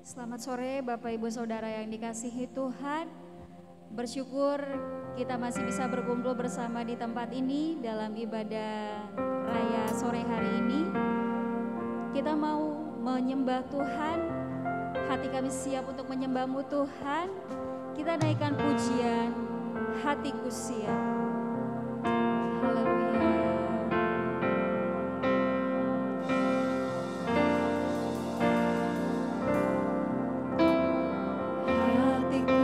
Selamat sore Bapak Ibu Saudara yang dikasihi Tuhan. Bersyukur kita masih bisa berkumpul bersama di tempat ini dalam ibadah raya sore hari ini. Kita mau menyembah Tuhan, hati kami siap untuk menyembah-Mu Tuhan. Kita naikkan pujian, hatiku siap. Haleluya. Hatiku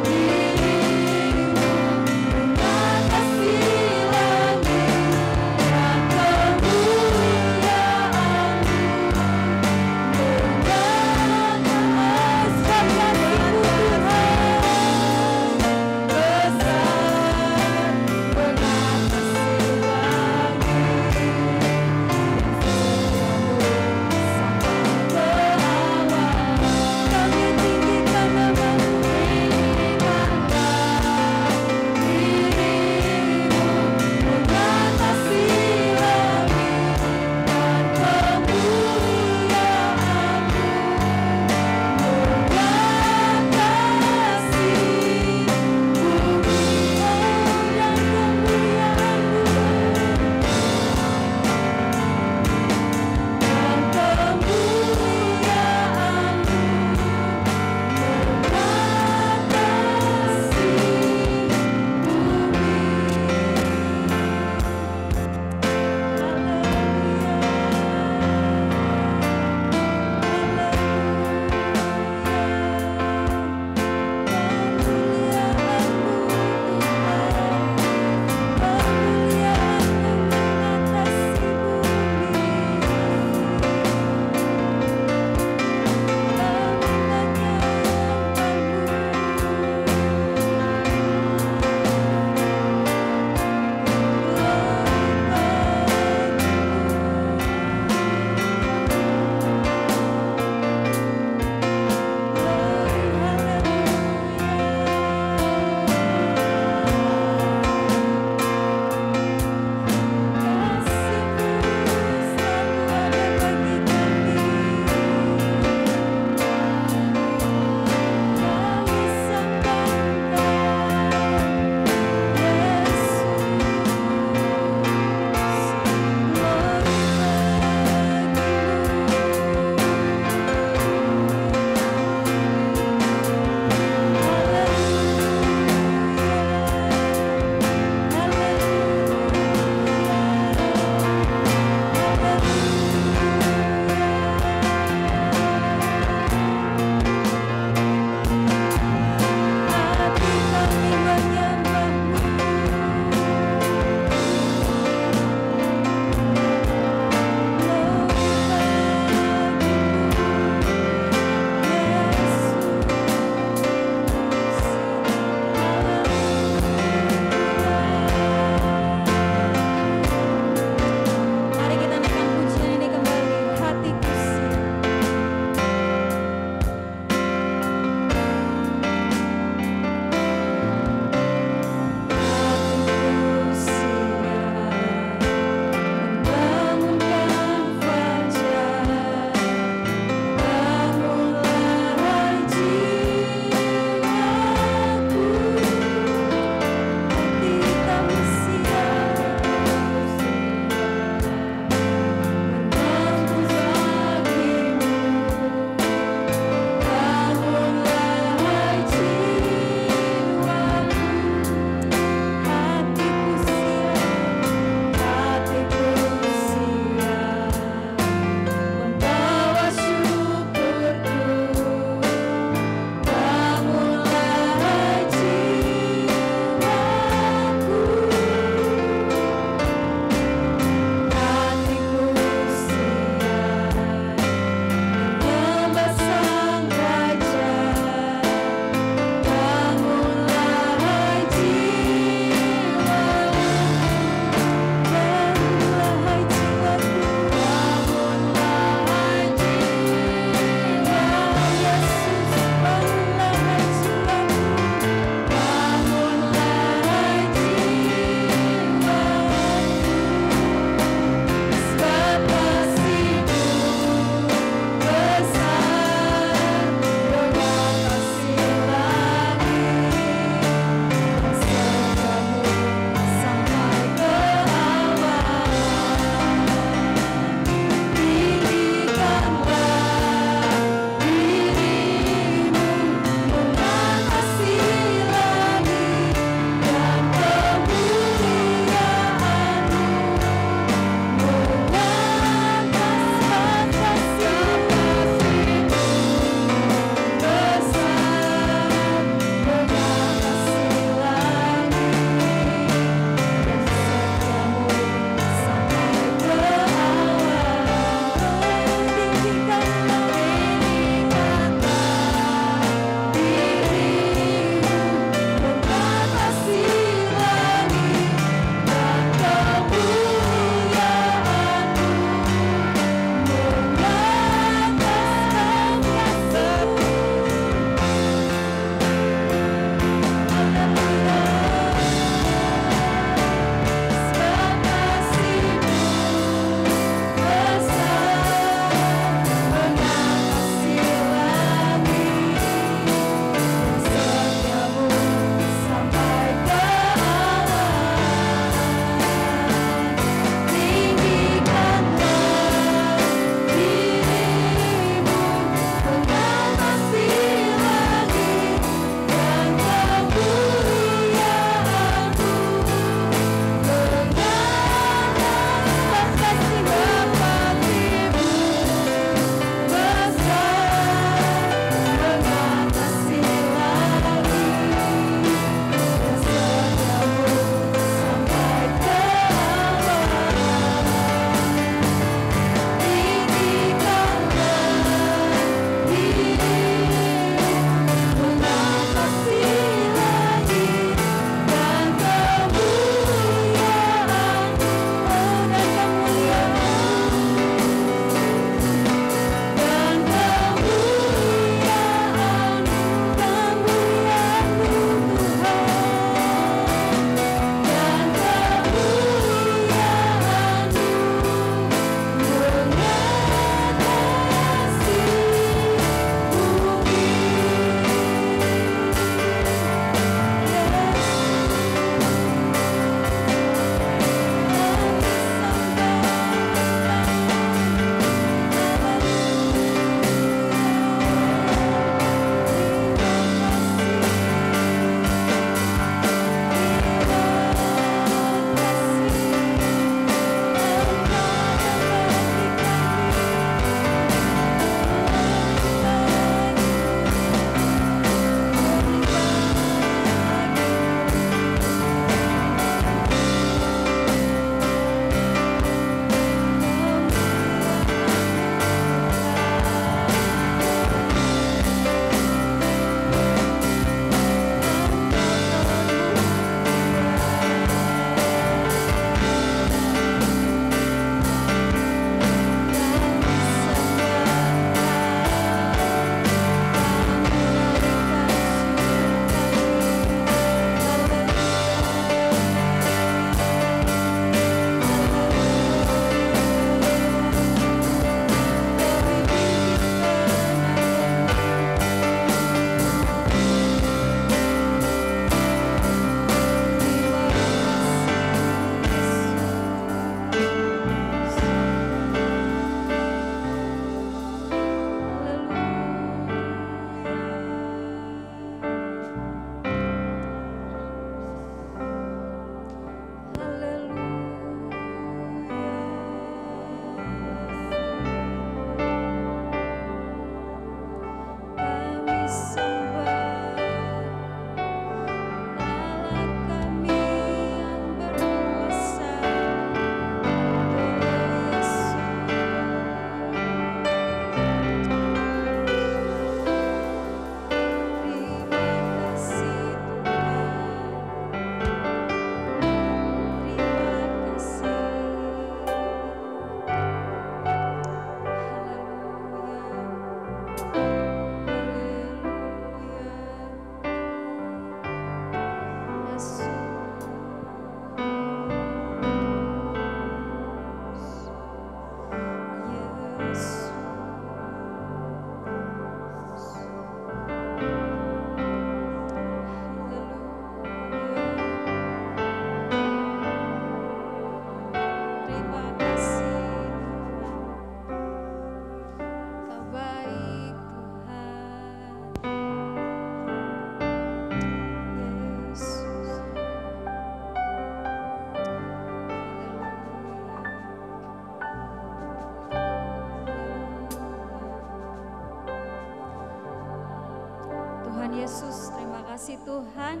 Tuhan Yesus, terima kasih Tuhan.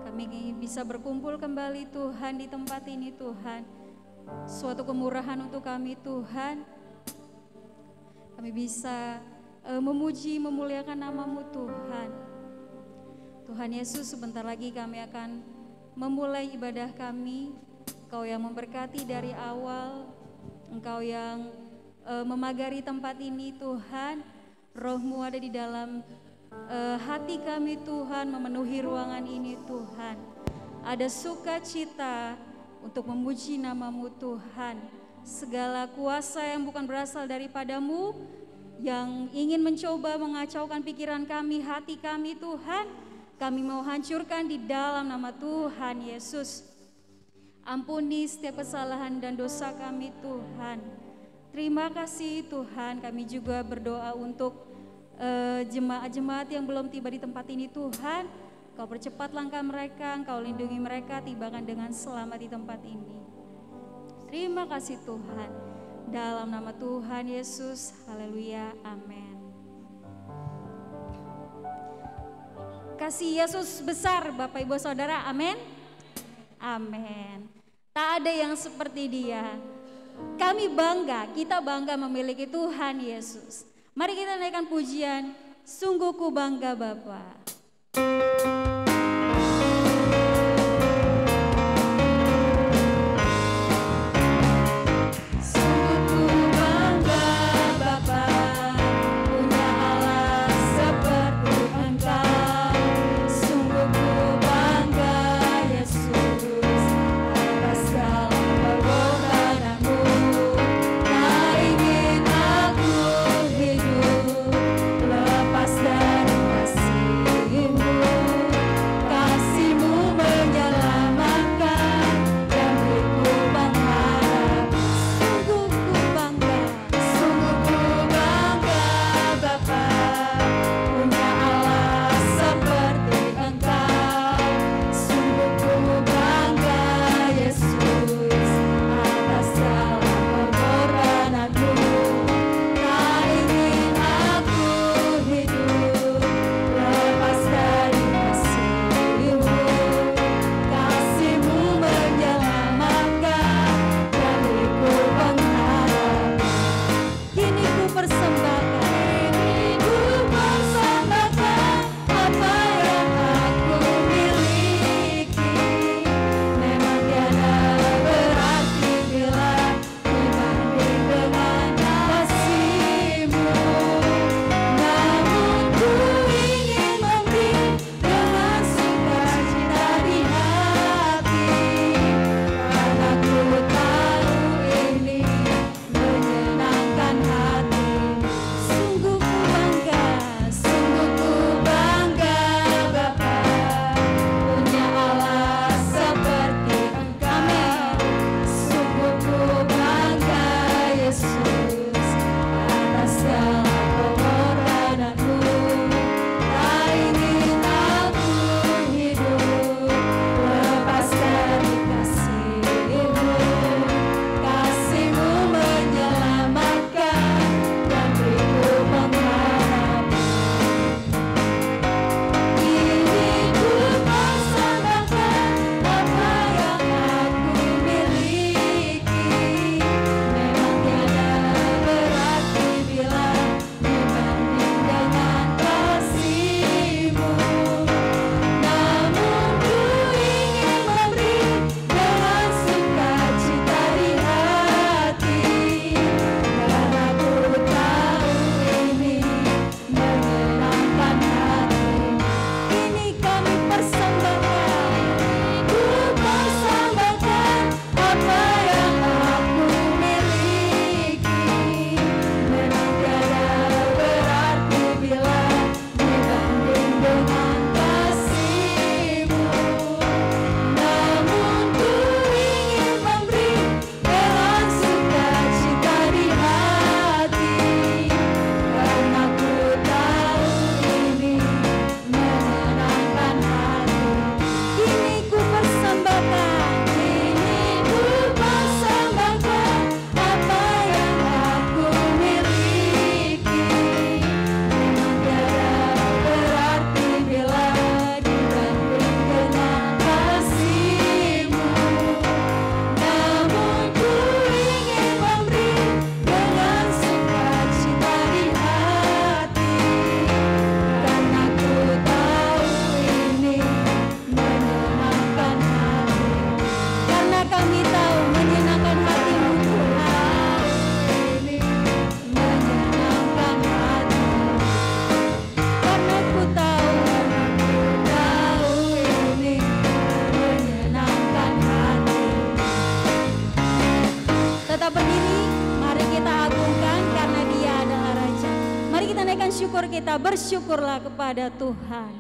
Kami bisa berkumpul kembali Tuhan di tempat ini Tuhan. Suatu kemurahan untuk kami Tuhan. Kami bisa memuji, memuliakan nama-Mu Tuhan. Tuhan Yesus, sebentar lagi kami akan memulai ibadah kami. Engkau yang memberkati dari awal, Engkau yang memagari tempat ini Tuhan. Roh-Mu ada di dalam hati kami Tuhan, memenuhi ruangan ini Tuhan. Ada sukacita untuk memuji nama-Mu Tuhan. Segala kuasa yang bukan berasal daripada-Mu, yang ingin mencoba mengacaukan pikiran kami, hati kami Tuhan, kami mau hancurkan di dalam nama Tuhan Yesus. Ampuni setiap kesalahan dan dosa kami Tuhan. Terima kasih Tuhan, kami juga berdoa untuk jemaat-jemaat yang belum tiba di tempat ini Tuhan. Kau percepat langkah mereka, Engkau lindungi mereka, tibakan dengan selamat di tempat ini. Terima kasih Tuhan. Dalam nama Tuhan Yesus, haleluya, amin. Kasih Yesus besar Bapak Ibu Saudara, amin. Amin. Tak ada yang seperti Dia. Kami bangga, kita bangga memiliki Tuhan Yesus. Mari kita naikkan pujian, sungguh ku bangga Bapa. Lepas dari kasih-Mu. naikkan syukur kita, bersyukurlah kepada Tuhan.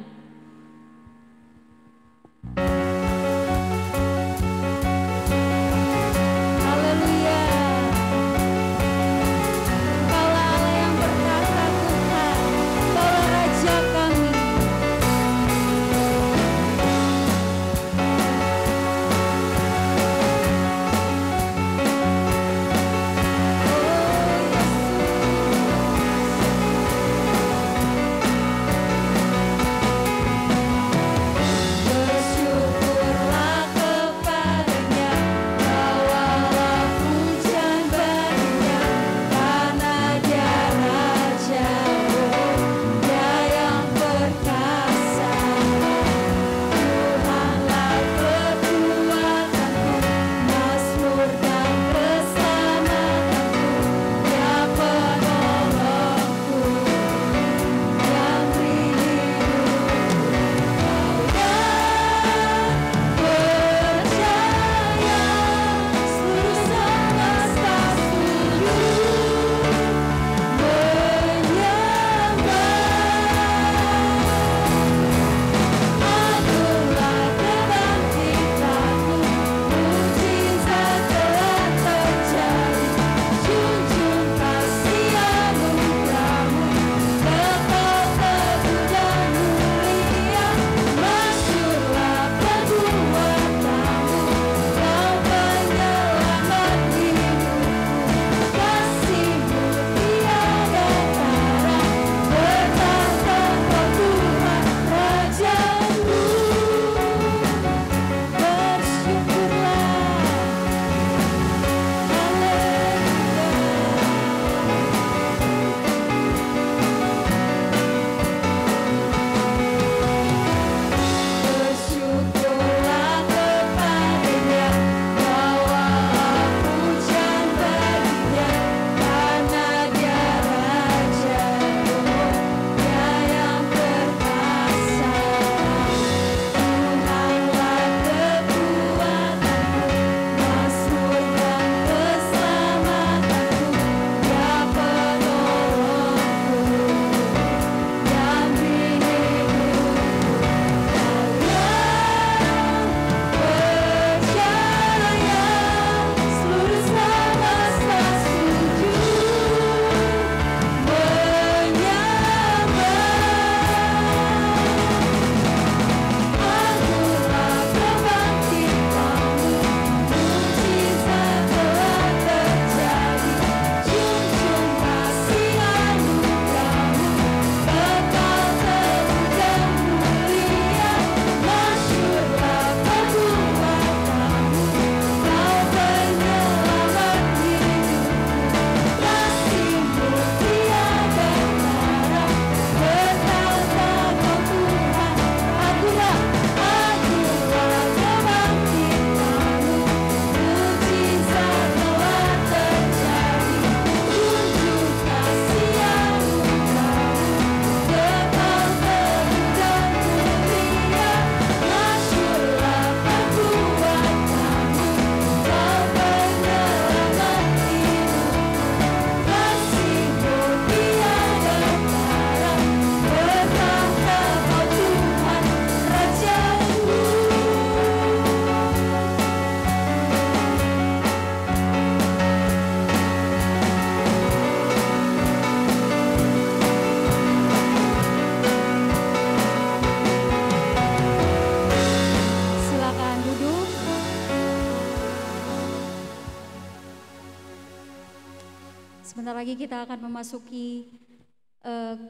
Sebentar lagi kita akan memasuki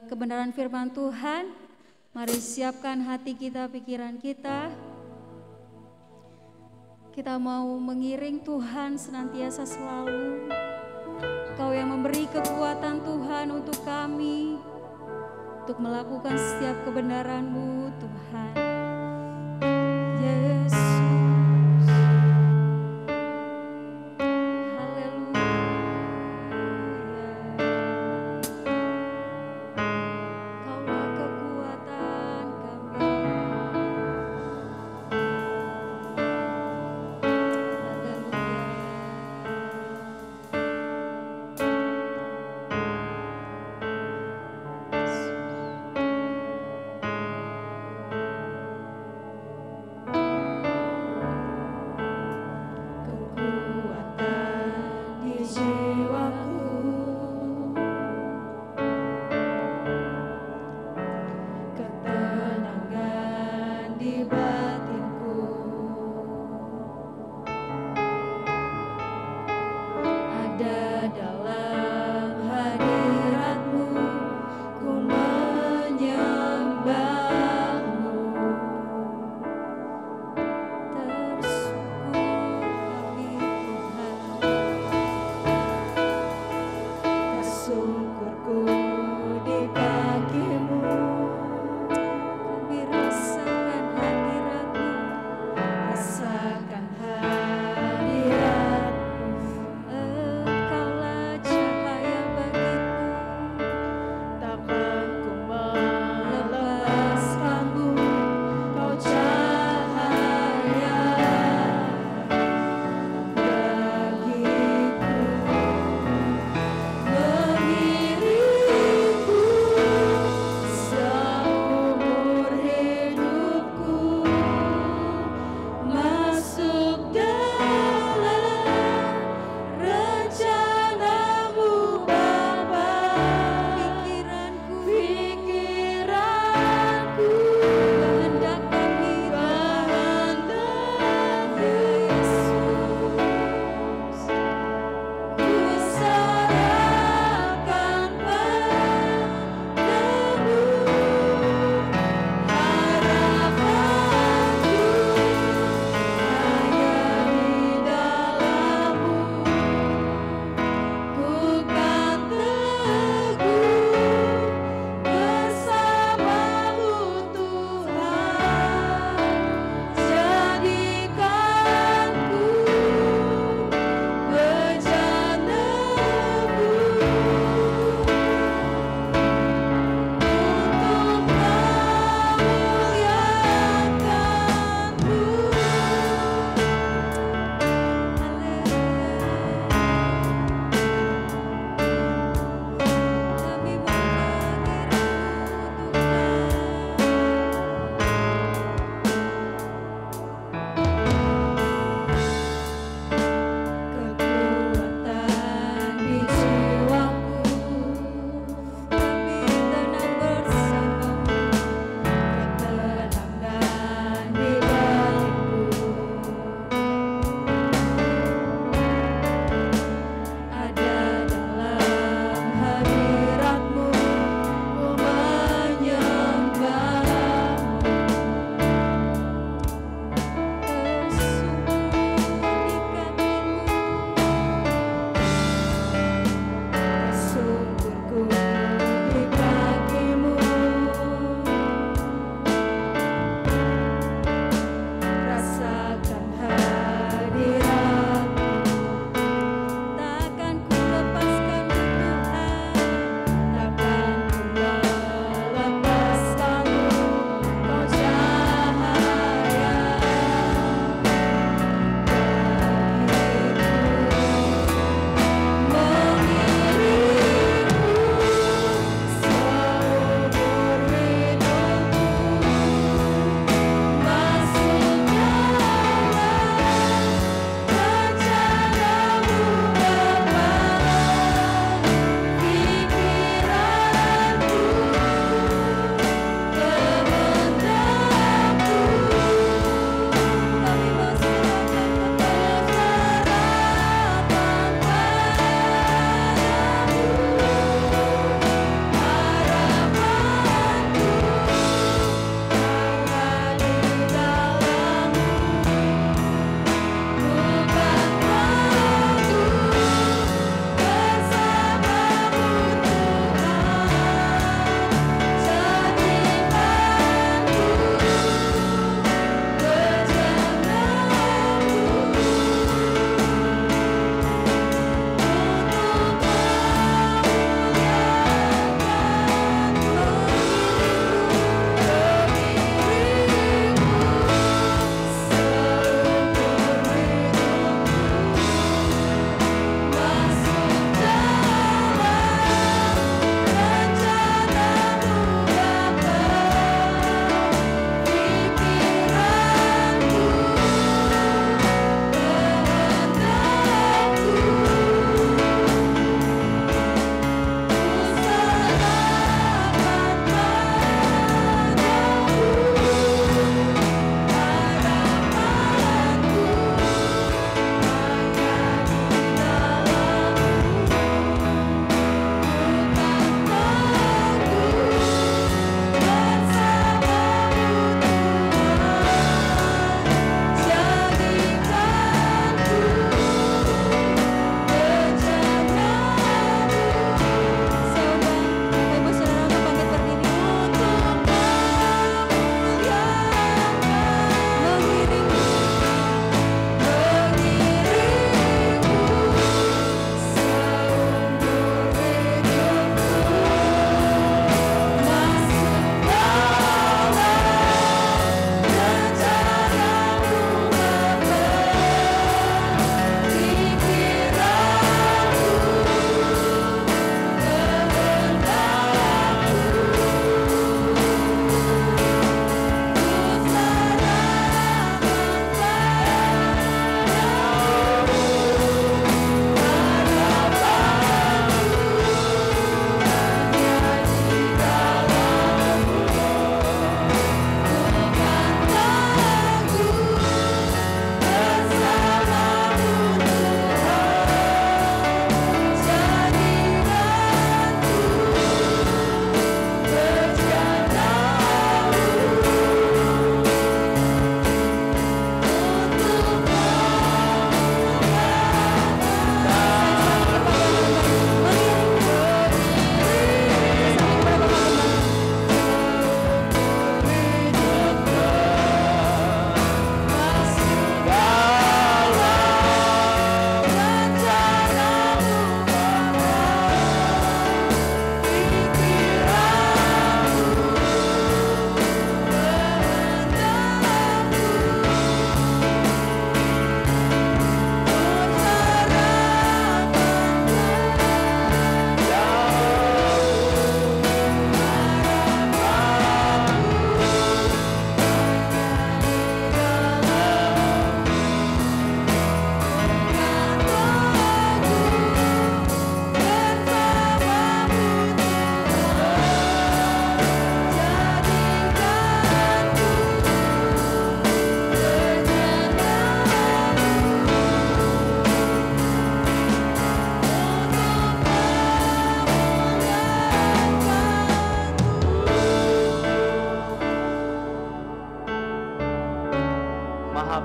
kebenaran firman Tuhan. Mari siapkan hati kita, pikiran kita. Kita mau mengiring Tuhan senantiasa selalu. Kau yang memberi kekuatan Tuhan untuk kami, untuk melakukan setiap kebenaran-Mu Tuhan. Yesus.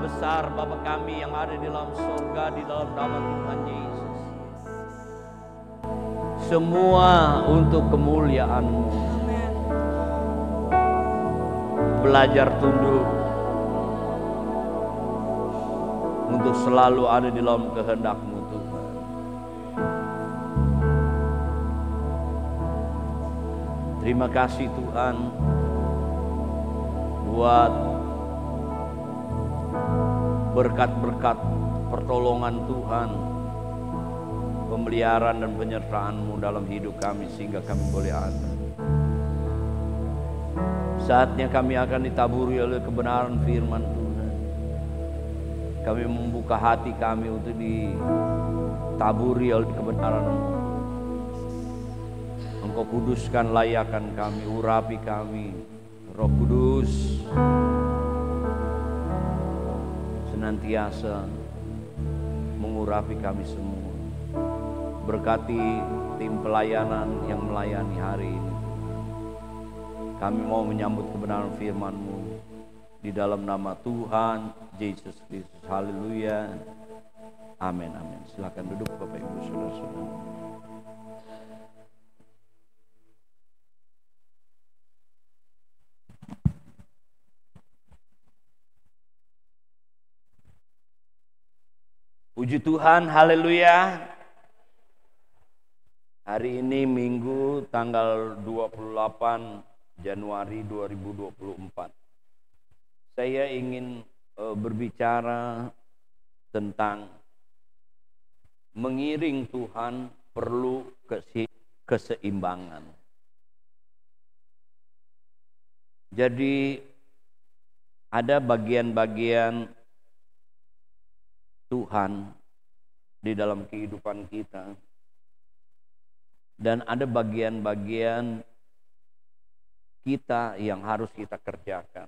besar Bapa kami yang ada di dalam surga, di dalam nama Tuhan Yesus. Semua untuk kemuliaan-Mu. Belajar tunduk untuk selalu ada di dalam kehendak-Mu Tuhan. Terima kasih Tuhan buat berkat-berkat pertolongan Tuhan, pemeliharaan dan penyertaan-Mu dalam hidup kami sehingga kami boleh ada. Saatnya kami akan ditaburi oleh kebenaran firman Tuhan. Kami membuka hati kami untuk ditaburi oleh kebenaran-Mu. Engkau kuduskan, layakkan kami, urapi kami, Roh Kudus senantiasa mengurapi kami semua. Berkati tim pelayanan yang melayani hari ini. Kami mau menyambut kebenaran firman-Mu di dalam nama Tuhan Yesus Kristus. Haleluya. Amin, amin. Silakan duduk Bapak Ibu Saudara-saudara. Puji Tuhan, haleluya. Hari ini Minggu tanggal 28 Januari 2024. Saya ingin berbicara tentang mengiring Tuhan perlu keseimbangan. Jadi ada bagian-bagian Tuhan di dalam kehidupan kita, dan ada bagian-bagian kita yang harus kita kerjakan.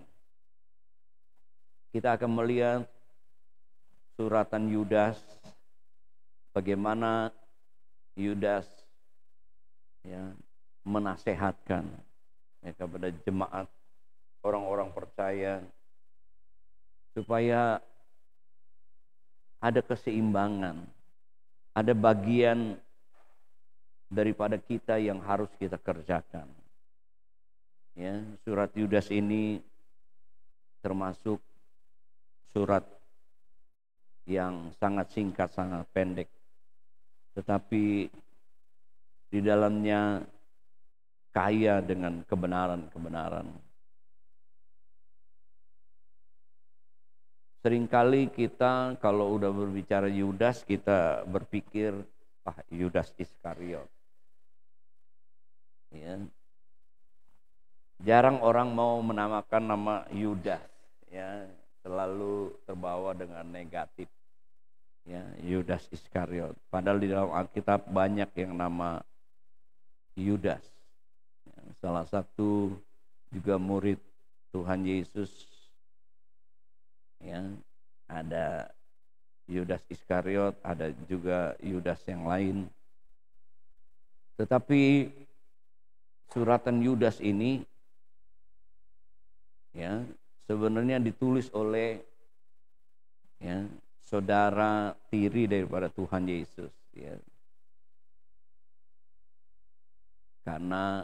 Kita akan melihat suratan Yudas, bagaimana Yudas menasehatkan kepada jemaat orang-orang percaya supaya ada keseimbangan, ada bagian daripada kita yang harus kita kerjakan. Ya, surat Yudas ini termasuk surat yang sangat singkat, sangat pendek, tetapi di dalamnya kaya dengan kebenaran-kebenaran. Seringkali kita kalau udah berbicara Yudas, kita berpikir Yudas Iskariot. Ya. Jarang orang mau menamakan nama Yudas, ya, selalu terbawa dengan negatif. Ya, Yudas Iskariot. Padahal di dalam Alkitab banyak yang nama Yudas. Ya, salah satu juga murid Tuhan Yesus. Ya, ada Yudas Iskariot, ada juga Yudas yang lain. Tetapi suratan Yudas ini ya sebenarnya ditulis oleh saudara tiri daripada Tuhan Yesus, ya. Karena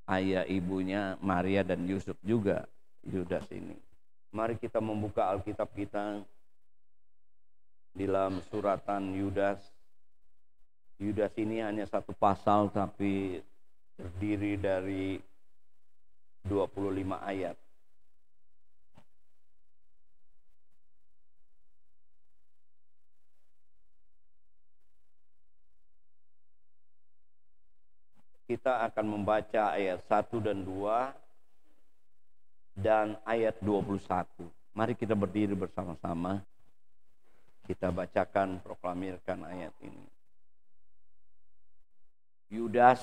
ayah ibunya Maria dan Yusuf juga Yudas ini. Mari kita membuka Alkitab kita di dalam suratan Yudas. Yudas ini hanya satu pasal tapi terdiri dari 25 ayat. Kita akan membaca ayat 1 dan 2 dan ayat 21. Mari kita berdiri bersama-sama. Kita bacakan, proklamirkan ayat ini. Yudas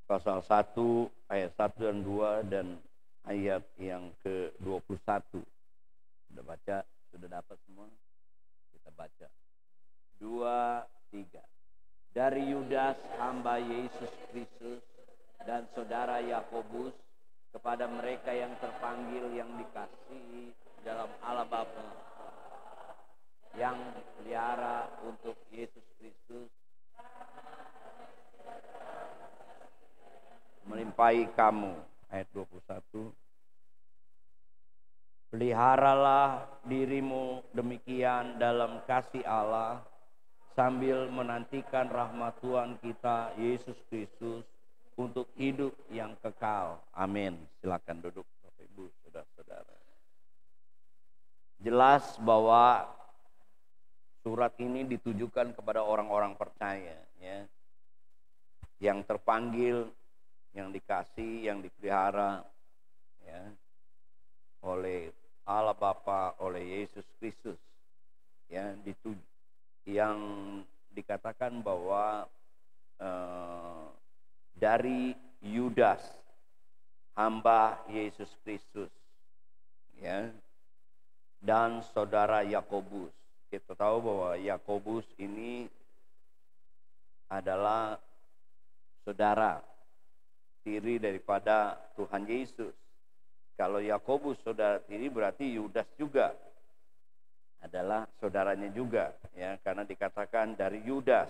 pasal 1 ayat 1 dan 2 dan ayat yang ke-21. Sudah baca? Sudah dapat semua? Kita baca. 2, 3. Dari Yudas hamba Yesus Kristus dan saudara Yakobus kepada mereka yang terpanggil, yang dikasihi dalam Allah Bapa, yang dipelihara untuk Yesus Kristus, melimpahi kamu. Ayat 21. Peliharalah dirimu demikian dalam kasih Allah, sambil menantikan rahmat Tuhan kita Yesus Kristus untuk hidup yang kekal. Amin. Silakan duduk Bapak Ibu, saudara-saudara. Jelas bahwa surat ini ditujukan kepada orang-orang percaya, ya, yang terpanggil, yang dikasih, yang dipelihara, ya, oleh Allah Bapa, oleh Yesus Kristus, ya, yang dikatakan bahwa dari Yudas, hamba Yesus Kristus, ya, dan saudara Yakobus. Kita tahu bahwa Yakobus ini adalah saudara tiri daripada Tuhan Yesus. Kalau Yakobus saudara tiri, berarti Yudas juga adalah saudaranya juga, ya, karena dikatakan dari Yudas,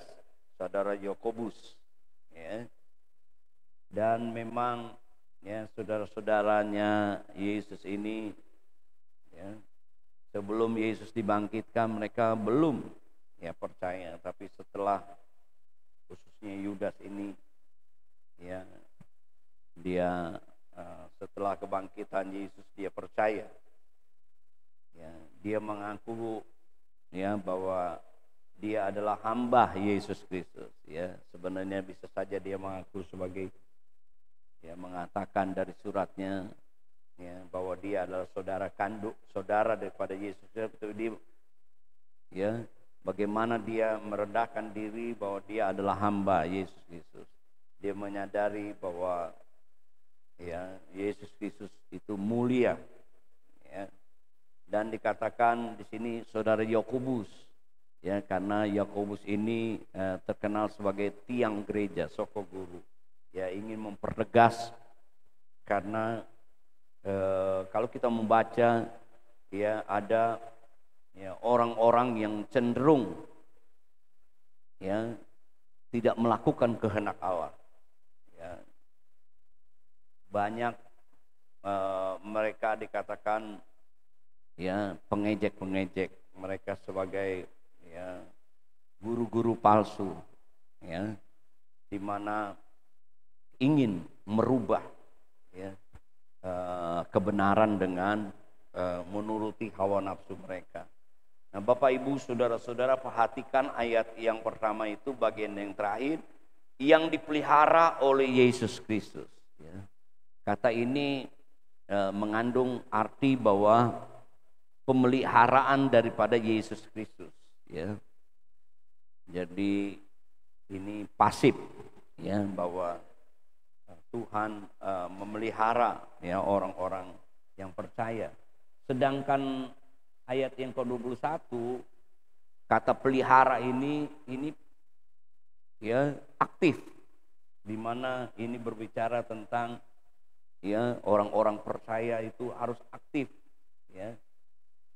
saudara Yakobus, ya. Dan memang, ya, saudara-saudaranya Yesus ini, ya, sebelum Yesus dibangkitkan mereka belum, ya, percaya, tapi setelah, khususnya Yudas ini, ya, dia setelah kebangkitan Yesus dia percaya, ya, dia mengaku, ya, bahwa dia adalah hamba Yesus Kristus, ya. Sebenarnya bisa saja dia mengaku sebagai, ya, mengatakan dari suratnya, ya, bahwa dia adalah saudara kandung, saudara daripada Yesus. Dia, ya, bagaimana dia merendahkan diri bahwa dia adalah hamba Yesus Kristus. Dia menyadari bahwa, ya, Yesus Kristus itu mulia, ya. Dan dikatakan di sini saudara Yakobus, ya, karena Yakobus ini terkenal sebagai tiang gereja, soko guru, ya, ingin mempertegas, karena kalau kita membaca, ya, ada, ya, orang-orang yang cenderung, ya, tidak melakukan kehendak Allah, ya. Banyak mereka dikatakan, ya, pengejek-pengejek, mereka sebagai, ya, guru-guru palsu, ya, di mana ingin merubah, ya, kebenaran dengan menuruti hawa nafsu mereka. Nah, Bapak Ibu, saudara-saudara, perhatikan ayat yang pertama itu, bagian yang terakhir, yang dipelihara oleh Yesus Kristus, ya. Kata ini mengandung arti bahwa pemeliharaan daripada Yesus Kristus, ya. Jadi ini pasif, ya, bahwa Tuhan memelihara, ya, orang-orang yang percaya. Sedangkan ayat yang ke-21, kata pelihara ini, ya, aktif, di mana ini berbicara tentang, ya, orang-orang percaya itu harus aktif, ya,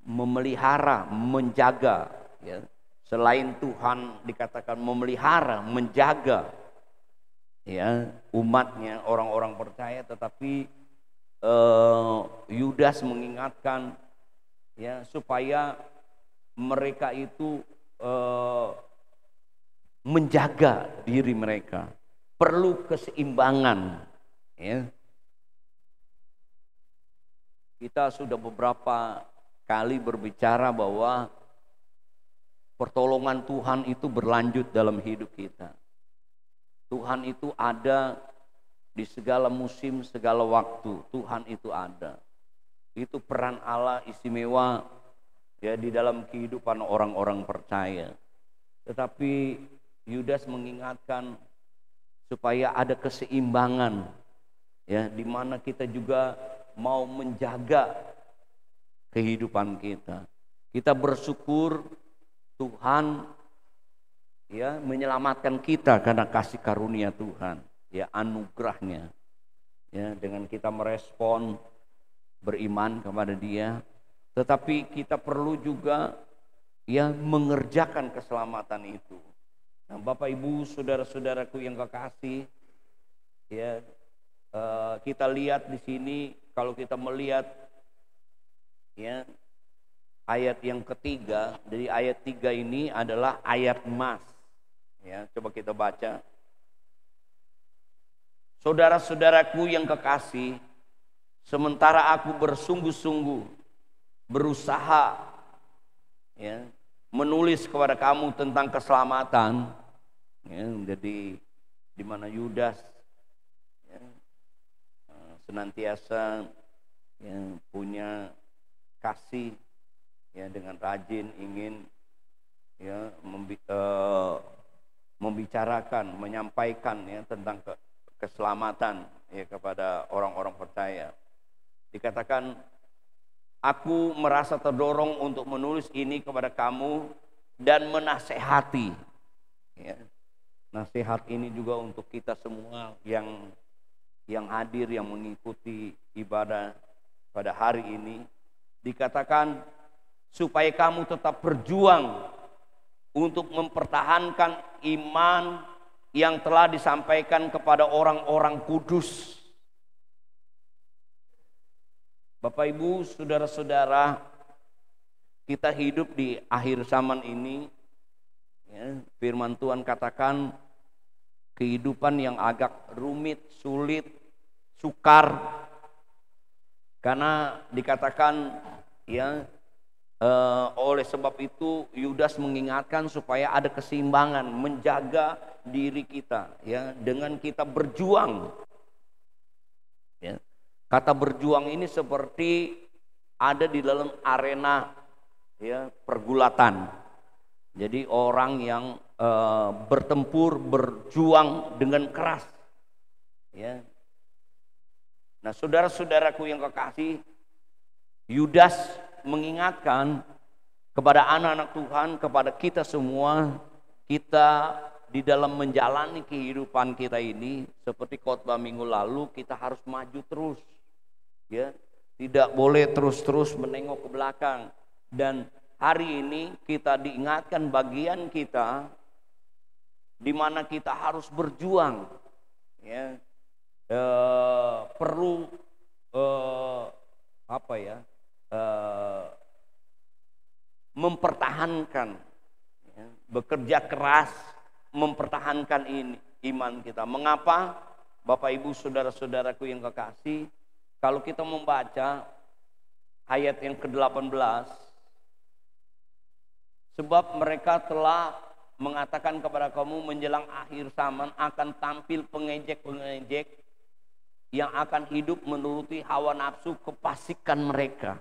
memelihara, menjaga, ya. Selain Tuhan dikatakan memelihara, menjaga, ya, umatnya, orang-orang percaya, tetapi Yudas mengingatkan, ya, supaya mereka itu menjaga diri mereka, perlu keseimbangan, ya. Kita sudah beberapa kali berbicara bahwa pertolongan Tuhan itu berlanjut dalam hidup kita. Tuhan itu ada di segala musim, segala waktu. Tuhan itu ada. Itu peran Allah istimewa, ya, di dalam kehidupan orang-orang percaya. Tetapi Yudas mengingatkan supaya ada keseimbangan, ya, di mana kita juga mau menjaga kehidupan kita. Kita bersyukur Tuhan, ya, menyelamatkan kita karena kasih karunia Tuhan, ya, anugerahnya. ya, dengan kita merespon beriman kepada Dia, tetapi kita perlu juga ya mengerjakan keselamatan itu. Nah, Bapak Ibu, saudara-saudaraku yang kekasih, ya, kita lihat di sini, kalau kita melihat ya ayat yang ketiga, jadi ayat 3 ini adalah ayat emas. Ya, coba kita baca. Saudara-saudaraku yang kekasih, sementara aku bersungguh-sungguh berusaha ya menulis kepada kamu tentang keselamatan, ya, jadi di mana Yudas ya, senantiasa ya, punya kasih ya, dengan rajin ingin ya membicarakan, menyampaikan ya tentang keselamatan ya kepada orang-orang percaya. Dikatakan, aku merasa terdorong untuk menulis ini kepada kamu dan menasehati. Ya. Nasihat ini juga untuk kita semua yang hadir, yang mengikuti ibadah pada hari ini. Dikatakan supaya kamu tetap berjuang untuk mempertahankan iman yang telah disampaikan kepada orang-orang kudus. Bapak Ibu, saudara-saudara, kita hidup di akhir zaman ini ya, firman Tuhan katakan kehidupan yang agak rumit, sulit, sukar, karena dikatakan ya oleh sebab itu Yudas mengingatkan supaya ada keseimbangan, menjaga diri kita ya dengan kita berjuang. Ya. Kata berjuang ini seperti ada di dalam arena ya pergulatan. Jadi orang yang bertempur, berjuang dengan keras. Ya. Nah, saudara-saudaraku yang kekasih, Yudas mengingatkan kepada anak-anak Tuhan, kepada kita semua, kita di dalam menjalani kehidupan kita ini, seperti khotbah minggu lalu, kita harus maju terus, ya, tidak boleh terus-terus menengok ke belakang. Dan hari ini kita diingatkan bagian kita, di mana kita harus berjuang, ya, perlu mempertahankan ya, bekerja keras mempertahankan ini iman kita. Mengapa? Bapak Ibu saudara-saudaraku yang kekasih, kalau kita membaca ayat yang ke-18, sebab mereka telah mengatakan kepada kamu menjelang akhir zaman akan tampil pengejek-pengejek yang akan hidup menuruti hawa nafsu kefasikan mereka.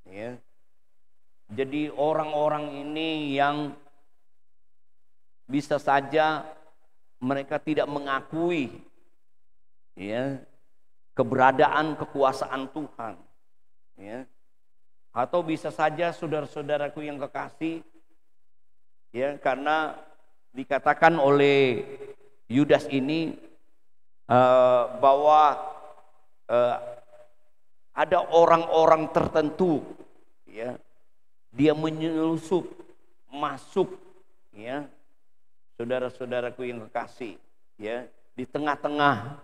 Ya. Jadi orang-orang ini yang bisa saja mereka tidak mengakui ya keberadaan kekuasaan Tuhan. Ya. Atau bisa saja saudara-saudaraku yang kekasih, ya, karena dikatakan oleh Yudas ini bahwa ada orang-orang tertentu, ya, dia menyelusup masuk, ya, saudara-saudaraku yang kekasih, ya, di tengah-tengah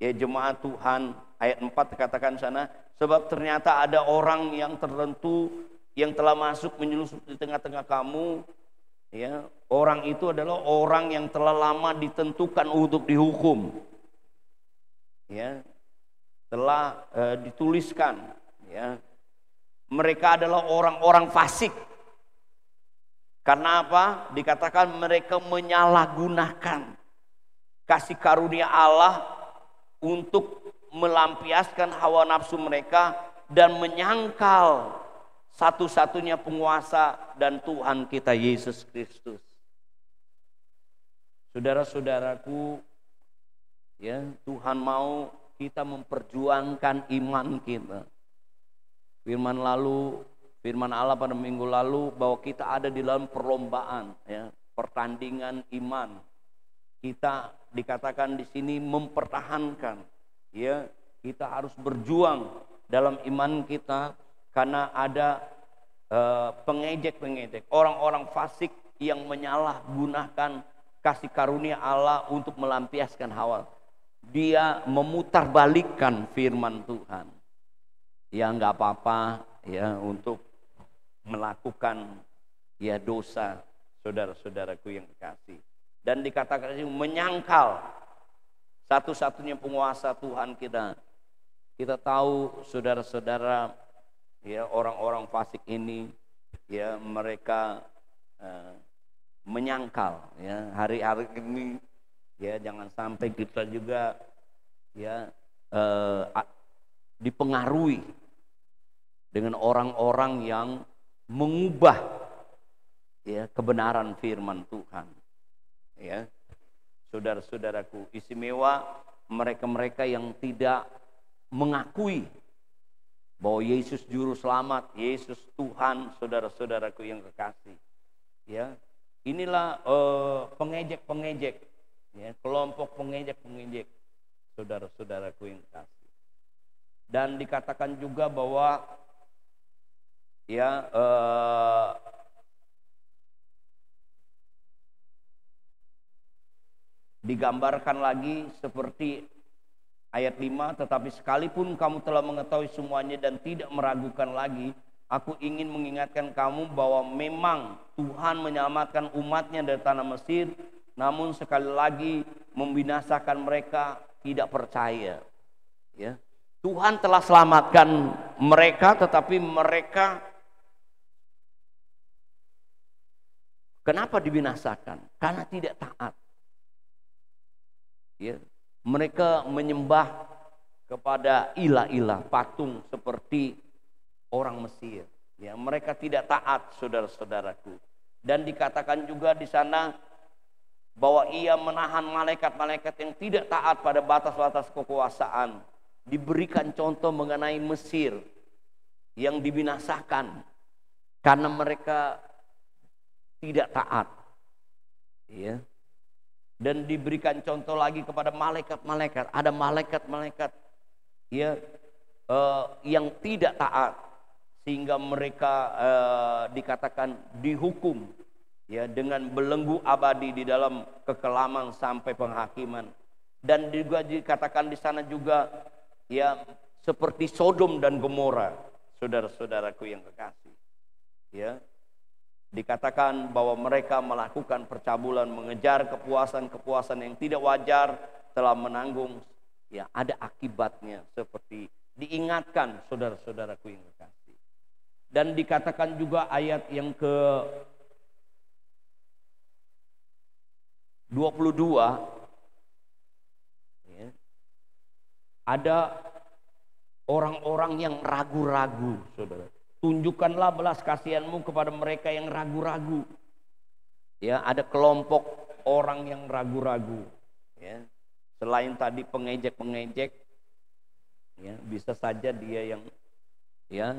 ya jemaat Tuhan. Ayat 4 dikatakan sana, sebab ternyata ada orang yang tertentu yang telah masuk menyelusup di tengah-tengah kamu, ya, orang itu adalah orang yang telah lama ditentukan untuk dihukum, ya, telah dituliskan, ya, mereka adalah orang-orang fasik. Karena apa? Dikatakan mereka menyalahgunakan kasih karunia Allah untuk melampiaskan hawa nafsu mereka dan menyangkal satu-satunya penguasa dan Tuhan kita Yesus Kristus. Saudara-saudaraku, ya, Tuhan mau kita memperjuangkan iman kita. Firman Allah pada minggu lalu bahwa kita ada di dalam perlombaan, ya, pertandingan iman. Kita dikatakan di sini mempertahankan Ya, kita harus berjuang dalam iman kita karena ada pengejek-pengejek, orang-orang fasik yang menyalahgunakan kasih karunia Allah untuk melampiaskan hawa. Dia memutarbalikkan firman Tuhan. Ya nggak apa-apa ya untuk melakukan ya dosa, saudara-saudaraku yang dikasih. Dan dikatakan menyangkal satu-satunya penguasa Tuhan kita. Kita tahu saudara-saudara ya orang-orang fasik ini ya mereka menyangkal ya hari-hari ini ya jangan sampai kita juga ya dipengaruhi dengan orang-orang yang mengubah ya kebenaran firman Tuhan. Ya. Saudara-saudaraku, istimewa mereka-mereka yang tidak mengakui bahwa Yesus juru selamat, Yesus Tuhan, saudara-saudaraku yang kekasih. Ya. Inilah pengejek-pengejek, ya, kelompok pengejek-pengejek, saudara-saudaraku yang kekasih. Dan dikatakan juga bahwa ya digambarkan lagi seperti ayat 5, tetapi sekalipun kamu telah mengetahui semuanya dan tidak meragukan lagi, aku ingin mengingatkan kamu bahwa memang Tuhan menyelamatkan umatnya dari tanah Mesir, namun sekali lagi membinasakan mereka tidak percaya. Ya. Tuhan telah selamatkan mereka, tetapi mereka kenapa dibinasakan? Karena tidak taat. Ya, mereka menyembah kepada ilah-ilah patung seperti orang Mesir. Ya, mereka tidak taat, saudara-saudaraku. Dan dikatakan juga di sana bahwa ia menahan malaikat-malaikat yang tidak taat pada batas-batas kekuasaan. Diberikan contoh mengenai Mesir yang dibinasakan karena mereka tidak taat. Ya. Dan diberikan contoh lagi kepada malaikat-malaikat. Ada malaikat-malaikat ya, yang tidak taat sehingga mereka dikatakan dihukum ya dengan belenggu abadi di dalam kekelaman sampai penghakiman. Dan juga dikatakan di sana juga ya seperti Sodom dan Gomora, saudara-saudaraku yang kekasih. Ya. Dikatakan bahwa mereka melakukan percabulan, mengejar kepuasan-kepuasan yang tidak wajar, telah menanggung ya ada akibatnya seperti diingatkan saudara-saudaraku yang kekasih. Dan dikatakan juga ayat yang ke 22 ya, ada orang-orang yang ragu-ragu, saudara. Tunjukkanlah belas kasihanmu kepada mereka yang ragu-ragu. Ya, ada kelompok orang yang ragu-ragu. Ya, selain tadi pengejek-pengejek, ya, bisa saja dia yang ya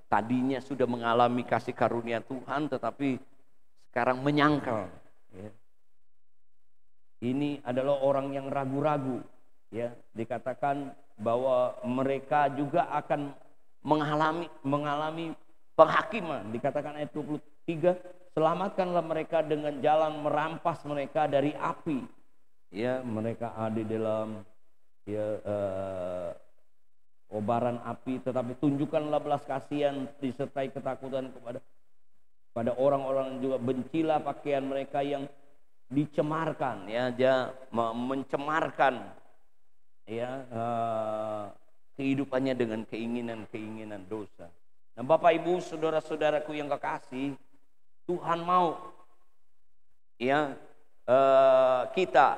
tadinya sudah mengalami kasih karunia Tuhan, tetapi sekarang menyangkal. Ya. Ini adalah orang yang ragu-ragu. Ya, dikatakan bahwa mereka juga akan mengalami penghakiman. Dikatakan ayat 23, selamatkanlah mereka dengan jalan merampas mereka dari api. Ya, mereka ada di dalam ya obaran api, tetapi tunjukkanlah belas kasihan disertai ketakutan pada orang-orang juga. Bencilah pakaian mereka yang dicemarkan, ya, dia mencemarkan ya kehidupannya dengan keinginan-keinginan dosa. Nah, Bapak Ibu, saudara-saudaraku yang kekasih, Tuhan mau ya kita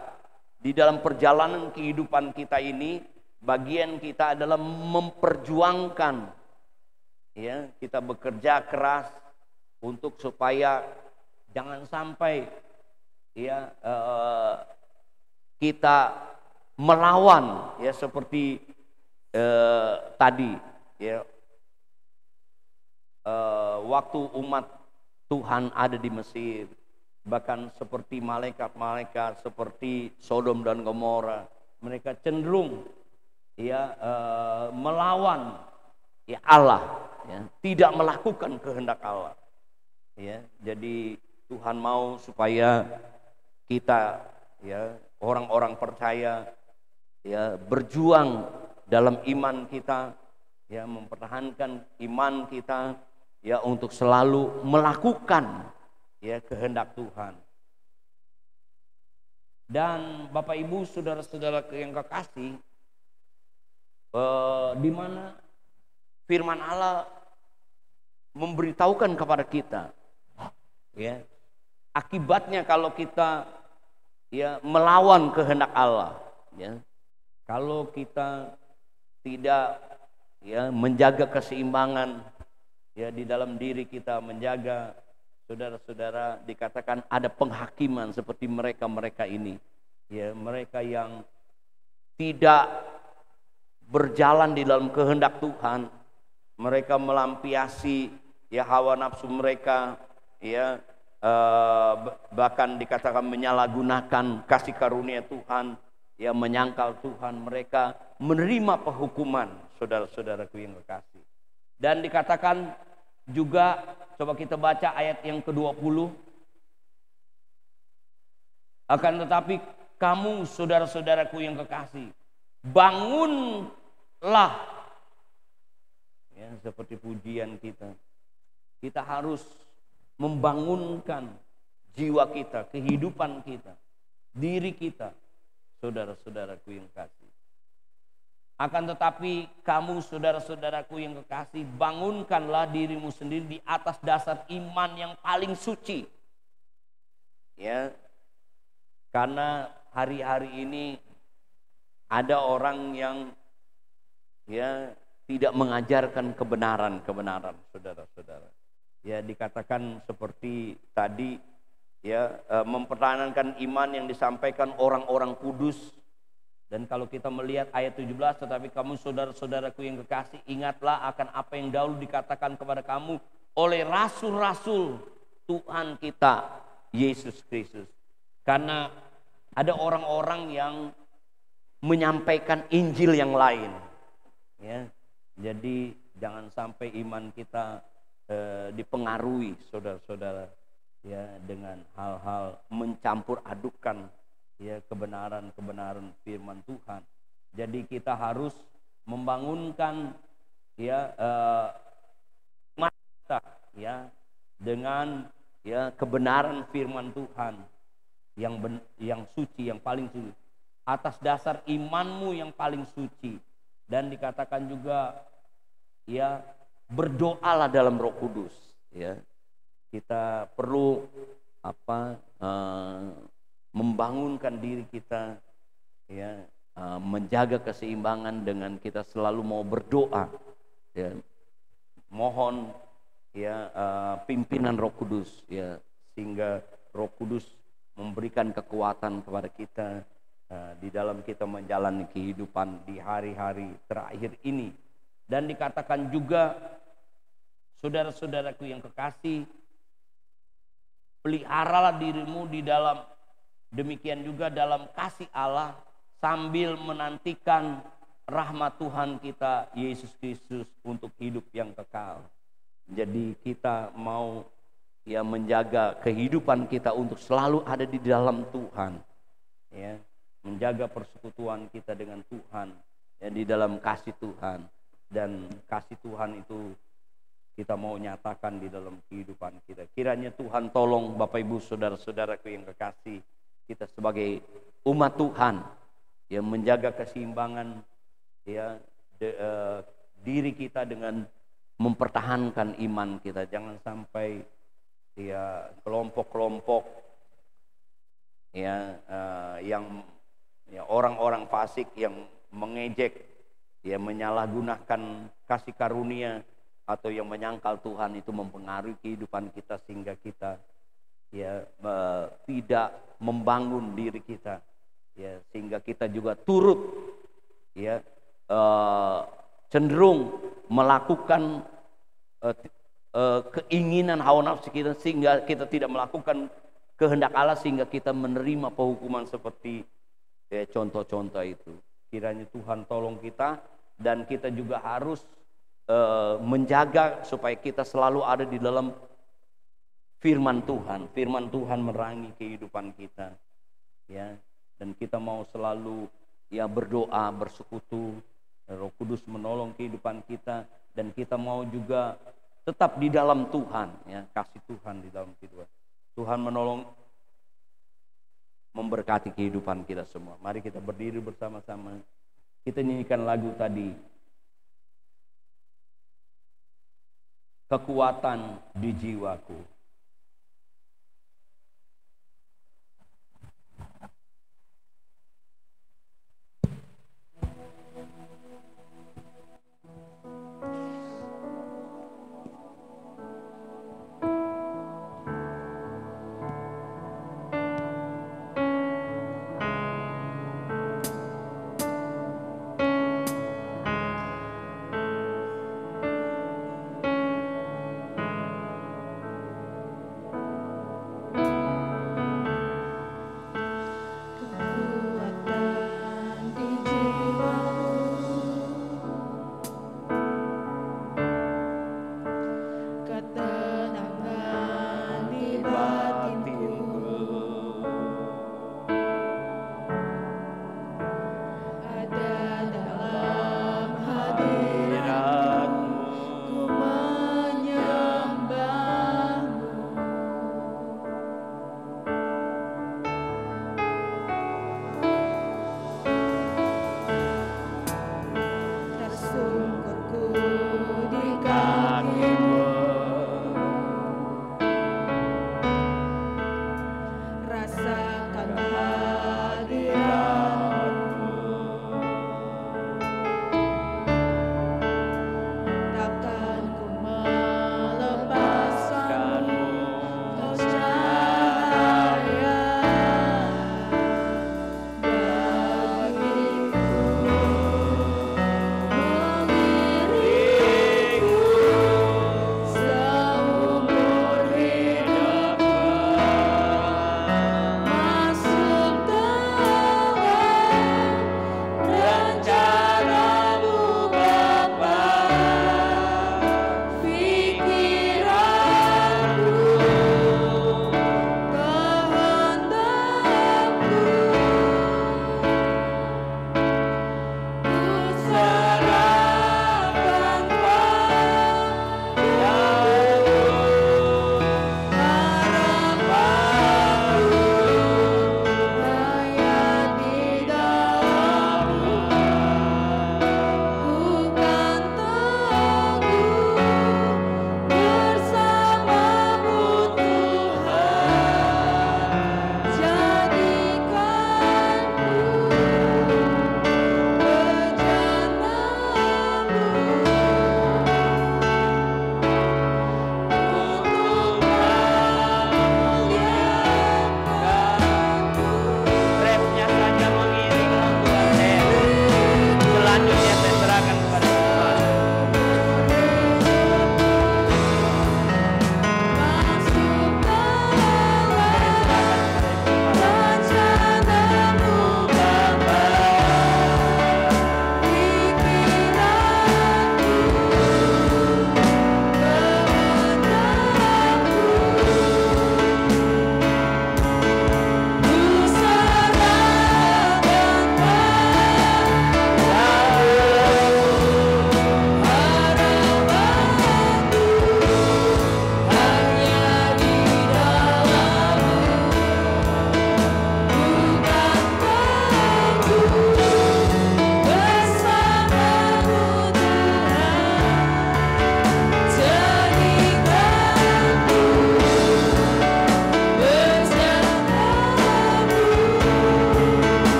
di dalam perjalanan kehidupan kita ini, bagian kita adalah memperjuangkan ya, kita bekerja keras untuk supaya jangan sampai ya kita melawan ya seperti tadi ya waktu umat Tuhan ada di Mesir, bahkan seperti malaikat-malaikat seperti Sodom dan Gomora mereka cenderung ya melawan ya Allah, ya, tidak melakukan kehendak Allah. Ya, jadi Tuhan mau supaya kita ya orang-orang percaya ya berjuang dalam iman kita, ya mempertahankan iman kita ya untuk selalu melakukan ya kehendak Tuhan. Dan Bapak Ibu saudara-saudara yang kekasih, di mana firman Allah memberitahukan kepada kita ya akibatnya kalau kita ya melawan kehendak Allah, ya kalau kita tidak ya menjaga keseimbangan ya di dalam diri kita, menjaga, saudara-saudara, dikatakan ada penghakiman seperti mereka ini, ya mereka yang tidak berjalan di dalam kehendak Tuhan, mereka melampiasi ya hawa nafsu mereka, ya bahkan dikatakan menyalahgunakan kasih karunia Tuhan, ya menyangkal Tuhan, mereka menerima penghukuman, saudara-saudaraku yang kekasih. Dan dikatakan juga, coba kita baca ayat yang ke-20, akan tetapi kamu saudara-saudaraku yang kekasih, bangunlah, ya seperti pujian kita harus membangunkan jiwa kita, kehidupan kita, diri kita, saudara-saudaraku yang kekasih. Akan tetapi kamu saudara-saudaraku yang kekasih, bangunkanlah dirimu sendiri di atas dasar iman yang paling suci. Ya, karena hari-hari ini ada orang yang ya tidak mengajarkan kebenaran, saudara-saudara. Ya dikatakan seperti tadi, ya mempertahankan iman yang disampaikan orang-orang kudus. Dan kalau kita melihat ayat 17, tetapi kamu saudara-saudaraku yang kekasih, ingatlah akan apa yang dahulu dikatakan kepada kamu oleh rasul-rasul Tuhan kita Yesus Kristus. Karena ada orang-orang yang menyampaikan Injil yang lain, ya. Jadi jangan sampai iman kita dipengaruhi, saudara-saudara, ya dengan hal-hal mencampur adukan ya kebenaran firman Tuhan. Jadi kita harus membangunkan ya iman kita ya dengan ya kebenaran firman Tuhan yang suci, yang paling suci, atas dasar imanmu yang paling suci. Dan dikatakan juga ya berdoalah dalam Roh Kudus, ya kita perlu membangunkan diri kita, ya menjaga keseimbangan dengan kita selalu mau berdoa, ya mohon ya pimpinan Roh Kudus, ya sehingga Roh Kudus memberikan kekuatan kepada kita di dalam kita menjalani kehidupan di hari-hari terakhir ini. Dan dikatakan juga, saudara-saudaraku yang kekasih, peliharalah dirimu di dalam, demikian juga dalam kasih Allah, sambil menantikan rahmat Tuhan kita Yesus Kristus untuk hidup yang kekal. Jadi kita mau ya menjaga kehidupan kita untuk selalu ada di dalam Tuhan, ya menjaga persekutuan kita dengan Tuhan, ya di dalam kasih Tuhan. Dan kasih Tuhan itu kita mau nyatakan di dalam kehidupan kita. Kiranya Tuhan tolong Bapak Ibu saudara-saudaraku yang kekasih, kita sebagai umat Tuhan yang menjaga keseimbangan ya diri kita dengan mempertahankan iman kita. Jangan sampai ya kelompok-kelompok ya yang ya orang-orang fasik yang mengejek, ya menyalahgunakan kasih karunia, atau yang menyangkal Tuhan itu mempengaruhi kehidupan kita sehingga kita ya tidak membangun diri kita, ya sehingga kita juga turut ya cenderung melakukan keinginan hawa nafsu kita, sehingga kita tidak melakukan kehendak Allah, sehingga kita menerima penghukuman seperti contoh-contoh itu. Kiranya Tuhan tolong kita, dan kita juga harus menjaga supaya kita selalu ada di dalam firman Tuhan. Firman Tuhan menerangi kehidupan kita, ya. Dan kita mau selalu ya berdoa, bersekutu, Roh Kudus menolong kehidupan kita, dan kita mau juga tetap di dalam Tuhan, ya, kasih Tuhan di dalam kehidupan. Tuhan menolong, memberkati kehidupan kita semua. Mari kita berdiri bersama-sama. Kita nyanyikan lagu tadi, kekuatan di jiwaku.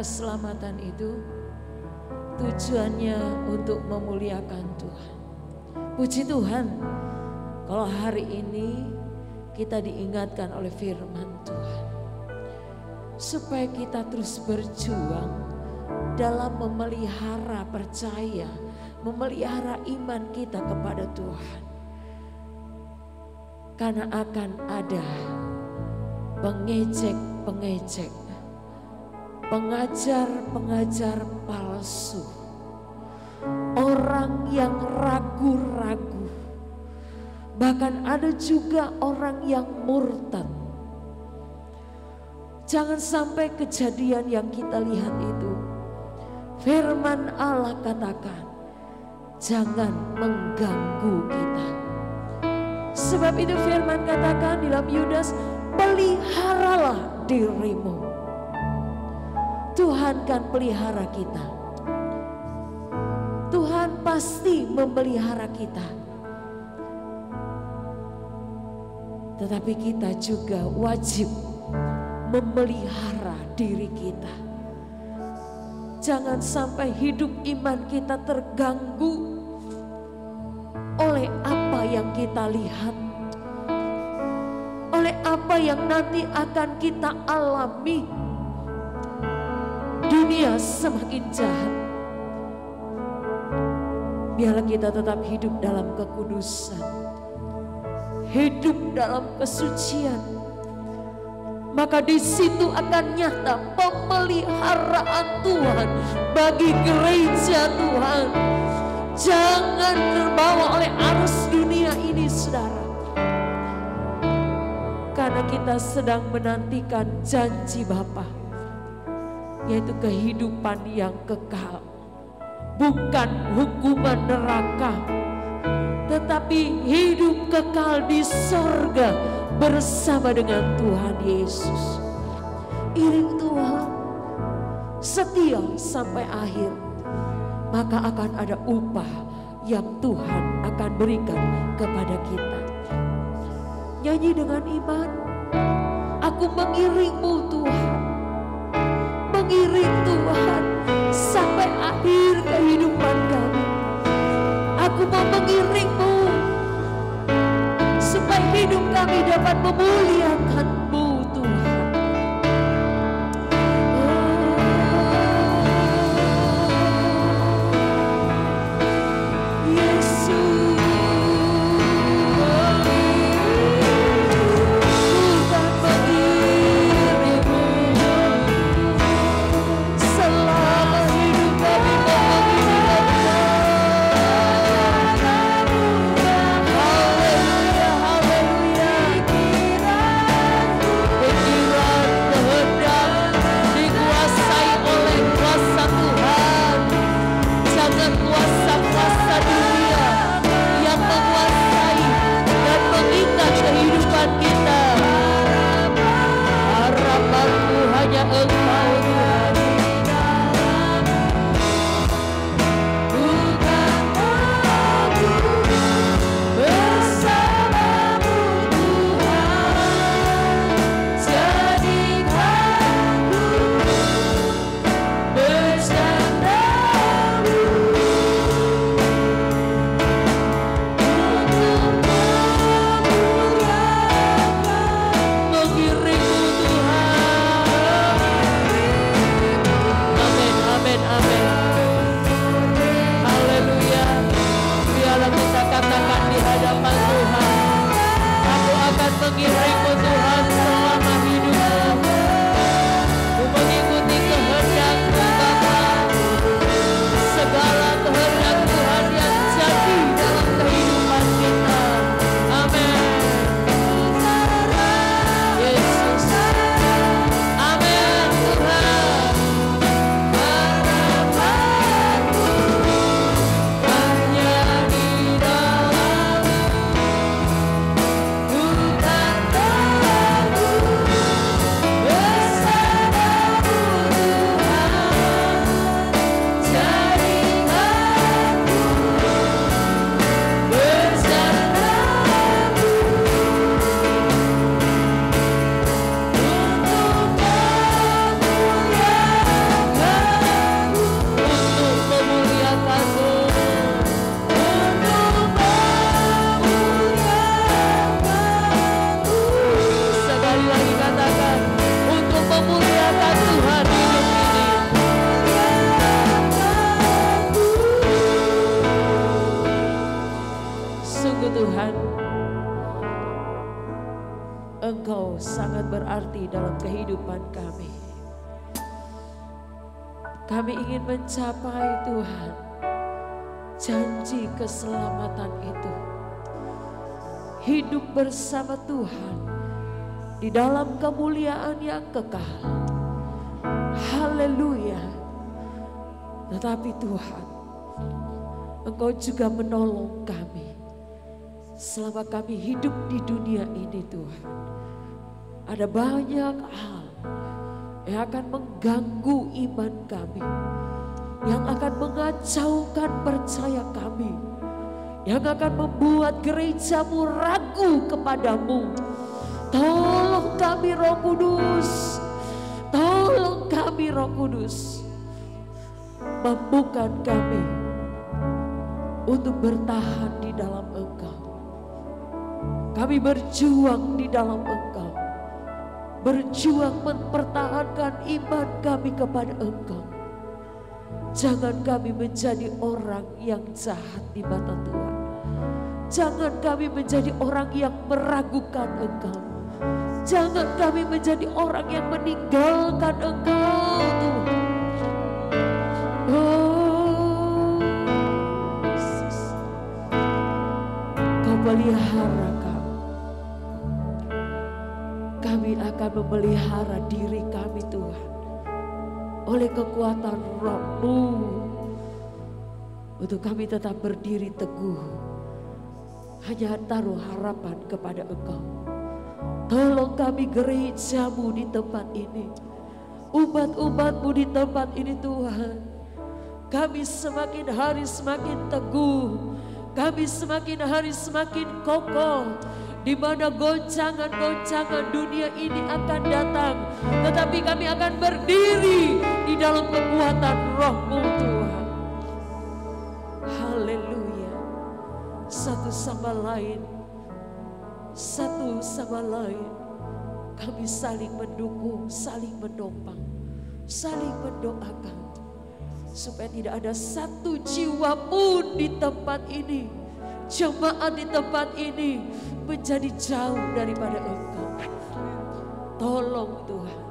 keselamatan itu tujuannya untuk memuliakan Tuhan. Puji Tuhan, kalau hari ini kita diingatkan oleh firman Tuhan supaya kita terus berjuang dalam memelihara percaya, memelihara iman kita kepada Tuhan. Karena akan ada pengejek-pengejek, pengajar-pengajar palsu, orang yang ragu-ragu, bahkan ada juga orang yang murtad. Jangan sampai kejadian yang kita lihat itu, firman Allah katakan, jangan mengganggu kita. Sebab itu firman katakan di dalam Yudas, peliharalah dirimu. Tuhan kan pelihara kita. Tuhan pasti memelihara kita. Tetapi kita juga wajib memelihara diri kita. Jangan sampai hidup iman kita terganggu oleh apa yang kita lihat, oleh apa yang nanti akan kita alami. Dunia semakin jahat. Biarlah kita tetap hidup dalam kekudusan, hidup dalam kesucian. Maka di situ akan nyata pemeliharaan Tuhan bagi gereja Tuhan. Jangan terbawa oleh arus dunia ini, saudara. Karena kita sedang menantikan janji Bapa, yaitu kehidupan yang kekal. Bukan hukuman neraka, tetapi hidup kekal di sorga bersama dengan Tuhan Yesus. Iring Tuhan setia sampai akhir, maka akan ada upah yang Tuhan akan berikan kepada kita. Nyanyi dengan iman, aku mengiring-Mu Tuhan, mengiring Tuhan sampai akhir kehidupan kami. Aku mau mengiring-Mu supaya hidup kami dapat memuliakan-Mu Tuhan. Yesus, Tuhan mengiring-Mu selama hidup kami memuliakan. Haleluya, haleluya. Kami ingin mencapai Tuhan janji keselamatan itu. Hidup bersama Tuhan di dalam kemuliaan yang kekal. Haleluya. Tetapi Tuhan, Engkau juga menolong kami selama kami hidup di dunia ini Tuhan. Ada banyak hal yang akan mengganggu iman kami, yang akan mengacaukan percaya kami, yang akan membuat gerejamu ragu kepadamu. Tolong kami Roh Kudus, tolong kami Roh Kudus, mampukan kami untuk bertahan di dalam Engkau. Kami berjuang di dalam Engkau, berjuang mempertahankan iman kami kepada Engkau. Jangan kami menjadi orang yang jahat di mata Tuhan. Jangan kami menjadi orang yang meragukan Engkau. Jangan kami menjadi orang yang meninggalkan Engkau Tuhan. Oh Yesus, Kau pelihara kami. Kami akan memelihara diri kami Tuhan oleh kekuatan Roh-Mu, untuk kami tetap berdiri teguh, hanya taruh harapan kepada Engkau. Tolong kami gerejamu di tempat ini, umat-umatmu di tempat ini Tuhan. Kami semakin hari semakin teguh, kami semakin hari semakin kokoh. Di mana goncangan-goncangan dunia ini akan datang, tetapi kami akan berdiri di dalam kekuatan Roh-Mu Tuhan. Haleluya. Satu sama lain, satu sama lain, kami saling mendukung, saling menopang, saling mendoakan, supaya tidak ada satu jiwa pun di tempat ini, jemaat di tempat ini menjadi jauh daripada Engkau. Tolong Tuhan,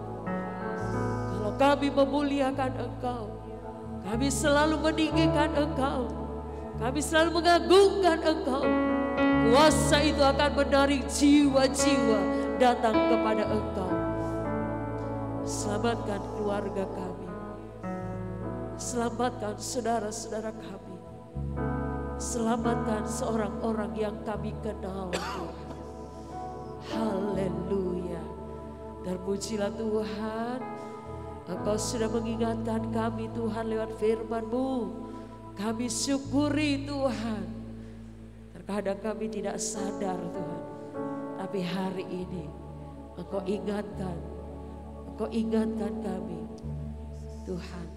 kalau kami memuliakan Engkau, kami selalu meninggikan Engkau, kami selalu mengagungkan Engkau, kuasa itu akan menarik jiwa-jiwa datang kepada Engkau. Selamatkan keluarga kami, selamatkan saudara-saudara kami, selamatkan seorang orang yang kami kenal Tuhan. Haleluya. Terpujilah Tuhan, Engkau sudah mengingatkan kami Tuhan lewat firman-Mu. Kami syukuri Tuhan. Terkadang kami tidak sadar Tuhan, tapi hari ini Engkau ingatkan kami Tuhan.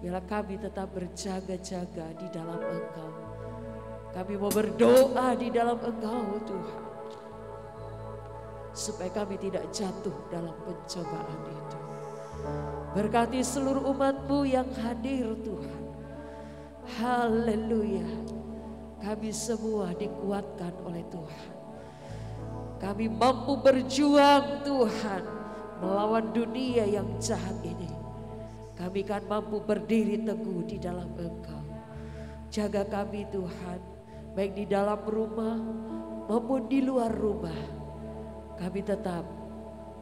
Biarlah kami tetap berjaga-jaga di dalam Engkau. Kami mau berdoa di dalam Engkau Tuhan, supaya kami tidak jatuh dalam pencobaan itu. Berkati seluruh umat-Mu yang hadir Tuhan. Haleluya. Kami semua dikuatkan oleh Tuhan. Kami mampu berjuang Tuhan melawan dunia yang jahat ini. Kami kan mampu berdiri teguh di dalam Engkau. Jaga kami Tuhan, baik di dalam rumah maupun di luar rumah. Kami tetap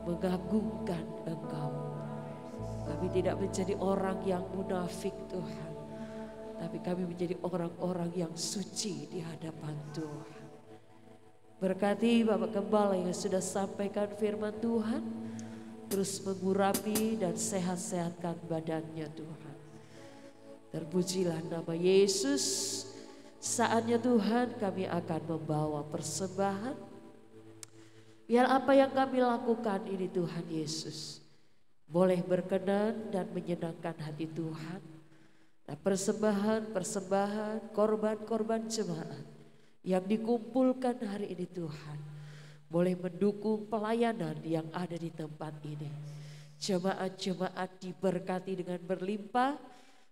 mengagungkan Engkau. Kami tidak menjadi orang yang munafik Tuhan, tapi kami menjadi orang-orang yang suci di hadapan Tuhan. Berkati Bapak Gembala yang sudah sampaikan firman Tuhan, terus mengurapi dan sehat-sehatkan badannya Tuhan. Terpujilah nama Yesus. Saatnya Tuhan kami akan membawa persembahan. Biar apa yang kami lakukan ini Tuhan Yesus boleh berkenan dan menyenangkan hati Tuhan. Nah, persembahan, korban-korban jemaat yang dikumpulkan hari ini Tuhan boleh mendukung pelayanan yang ada di tempat ini. Jemaat-jemaat diberkati dengan berlimpah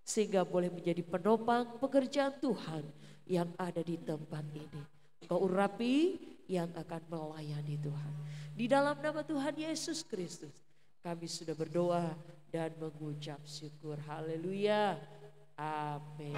sehingga boleh menjadi penopang pekerjaan Tuhan yang ada di tempat ini. Engkau urapi yang akan melayani Tuhan. Di dalam nama Tuhan Yesus Kristus kami sudah berdoa dan mengucap syukur. Haleluya. Amin.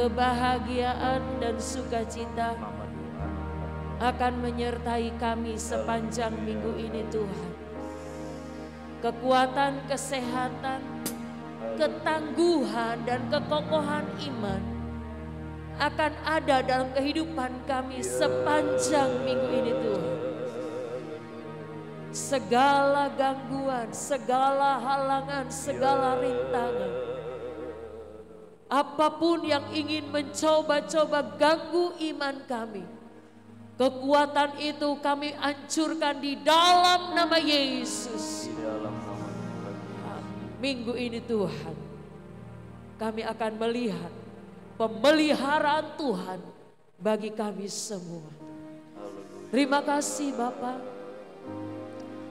Kebahagiaan dan sukacita akan menyertai kami sepanjang minggu ini Tuhan. Kekuatan, kesehatan, ketangguhan dan kekokohan iman akan ada dalam kehidupan kami sepanjang minggu ini Tuhan. Segala gangguan, segala halangan, segala rintangan, apapun yang ingin mencoba-coba ganggu iman kami, kekuatan itu kami hancurkan di dalam nama Yesus. Minggu ini Tuhan, kami akan melihat pemeliharaan Tuhan bagi kami semua. Terima kasih Bapa,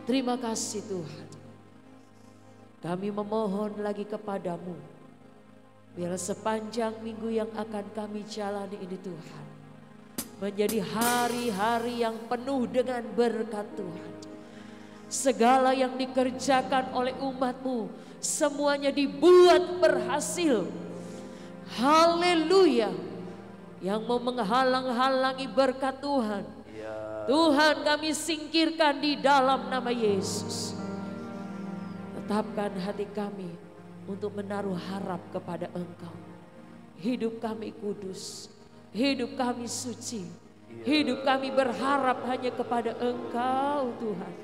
terima kasih Tuhan. Kami memohon lagi kepadamu, biar sepanjang minggu yang akan kami jalani ini Tuhan, menjadi hari-hari yang penuh dengan berkat Tuhan. Segala yang dikerjakan oleh umat-Mu semuanya dibuat berhasil. Haleluya. Yang mau menghalang-halangi berkat Tuhan, Tuhan kami singkirkan di dalam nama Yesus. Tetapkan hati kami untuk menaruh harap kepada Engkau. Hidup kami kudus, hidup kami suci, hidup kami berharap hanya kepada Engkau Tuhan.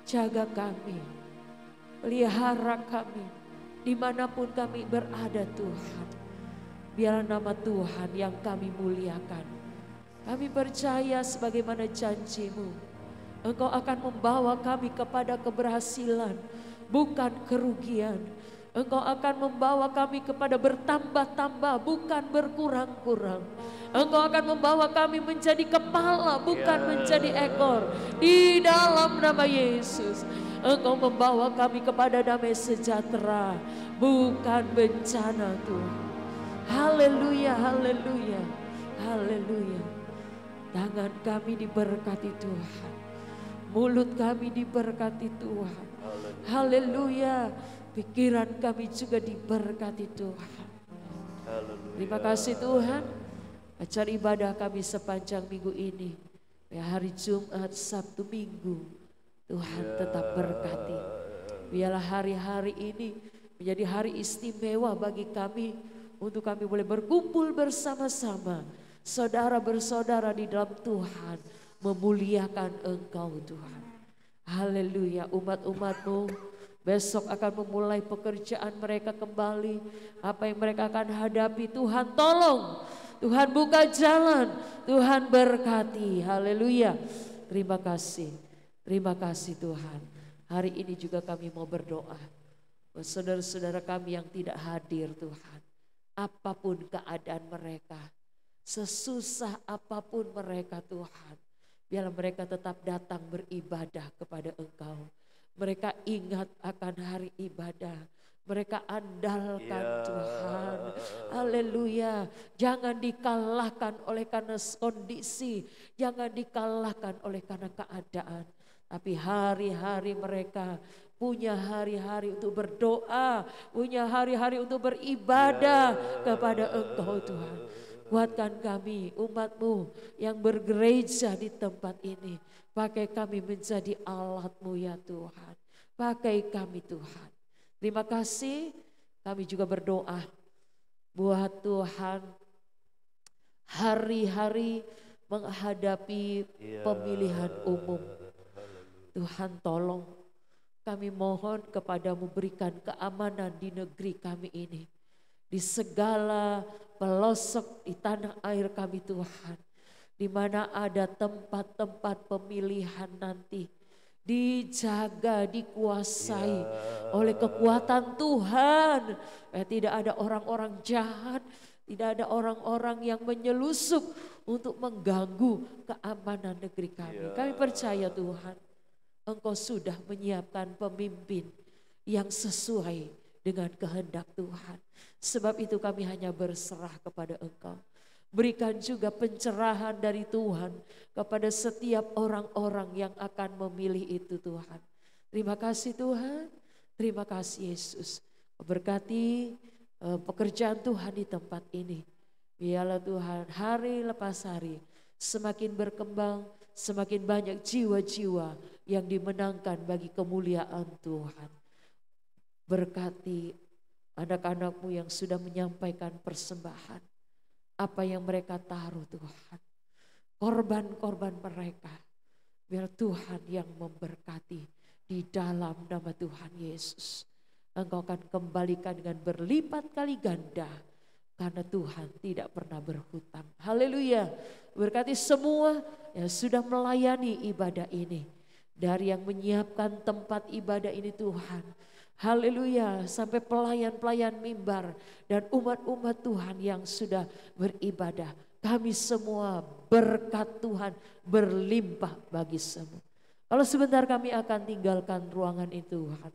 Jaga kami, pelihara kami dimanapun kami berada Tuhan. Biar nama Tuhan yang kami muliakan. Kami percaya sebagaimana janji-Mu, Engkau akan membawa kami kepada keberhasilan, bukan kerugian. Engkau akan membawa kami kepada bertambah-tambah, bukan berkurang-kurang. Engkau akan membawa kami menjadi kepala, bukan menjadi ekor. Di dalam nama Yesus, Engkau membawa kami kepada damai sejahtera, bukan bencana Tuhan. Haleluya, haleluya, haleluya. Tangan kami diberkati Tuhan, mulut kami diberkati Tuhan. Haleluya. Pikiran kami juga diberkati Tuhan. Terima kasih Tuhan. Acara ibadah kami sepanjang minggu ini, hari Jumat, Sabtu, Minggu, Tuhan tetap berkati. Biarlah hari-hari ini menjadi hari istimewa bagi kami, untuk kami boleh berkumpul bersama-sama, saudara bersaudara di dalam Tuhan, memuliakan Engkau Tuhan. Haleluya. Umat-umat-Mu besok akan memulai pekerjaan mereka kembali. Apa yang mereka akan hadapi, Tuhan tolong, Tuhan buka jalan, Tuhan berkati. Haleluya. Terima kasih Tuhan. Hari ini juga kami mau berdoa buat saudara-saudara kami yang tidak hadir Tuhan. Apapun keadaan mereka, sesusah apapun mereka Tuhan, biarlah mereka tetap datang beribadah kepada Engkau. Mereka ingat akan hari ibadah. Mereka andalkan Tuhan. Haleluya. Jangan dikalahkan oleh karena kondisi. Jangan dikalahkan oleh karena keadaan. Tapi hari-hari mereka punya hari-hari untuk berdoa, punya hari-hari untuk beribadah kepada Engkau Tuhan. Kuatkan kami umat-Mu yang bergereja di tempat ini. Pakai kami menjadi alat-Mu ya Tuhan. Pakai kami Tuhan. Terima kasih, kami juga berdoa buat Tuhan hari-hari menghadapi pemilihan umum. Tuhan tolong, kami mohon kepadamu berikan keamanan di negeri kami ini. Di segala pelosok di tanah air kami Tuhan. Di mana ada tempat-tempat pemilihan nanti. Dijaga, dikuasai oleh kekuatan Tuhan. Tidak ada orang-orang jahat. Tidak ada orang-orang yang menyelusup untuk mengganggu keamanan negeri kami. Kami percaya Tuhan, Engkau sudah menyiapkan pemimpin yang sesuai dengan kehendak Tuhan. Sebab itu kami hanya berserah kepada Engkau. Berikan juga pencerahan dari Tuhan kepada setiap orang-orang yang akan memilih itu Tuhan. Terima kasih Tuhan, terima kasih Yesus. Berkati pekerjaan Tuhan di tempat ini. Biarlah Tuhan hari lepas hari semakin berkembang, semakin banyak jiwa-jiwa yang dimenangkan bagi kemuliaan Tuhan. Berkati anak-anak-Mu yang sudah menyampaikan persembahan. Apa yang mereka taruh Tuhan. Korban-korban mereka. Biar Tuhan yang memberkati di dalam nama Tuhan Yesus. Engkau akan kembalikan dengan berlipat kali ganda. Karena Tuhan tidak pernah berhutang. Haleluya. Berkati semua yang sudah melayani ibadah ini. Dari yang menyiapkan tempat ibadah ini Tuhan. Haleluya. Sampai pelayan-pelayan mimbar. Dan umat-umat Tuhan yang sudah beribadah. Kami semua berkat Tuhan berlimpah bagi semua. Kalau sebentar kami akan tinggalkan ruangan itu Tuhan.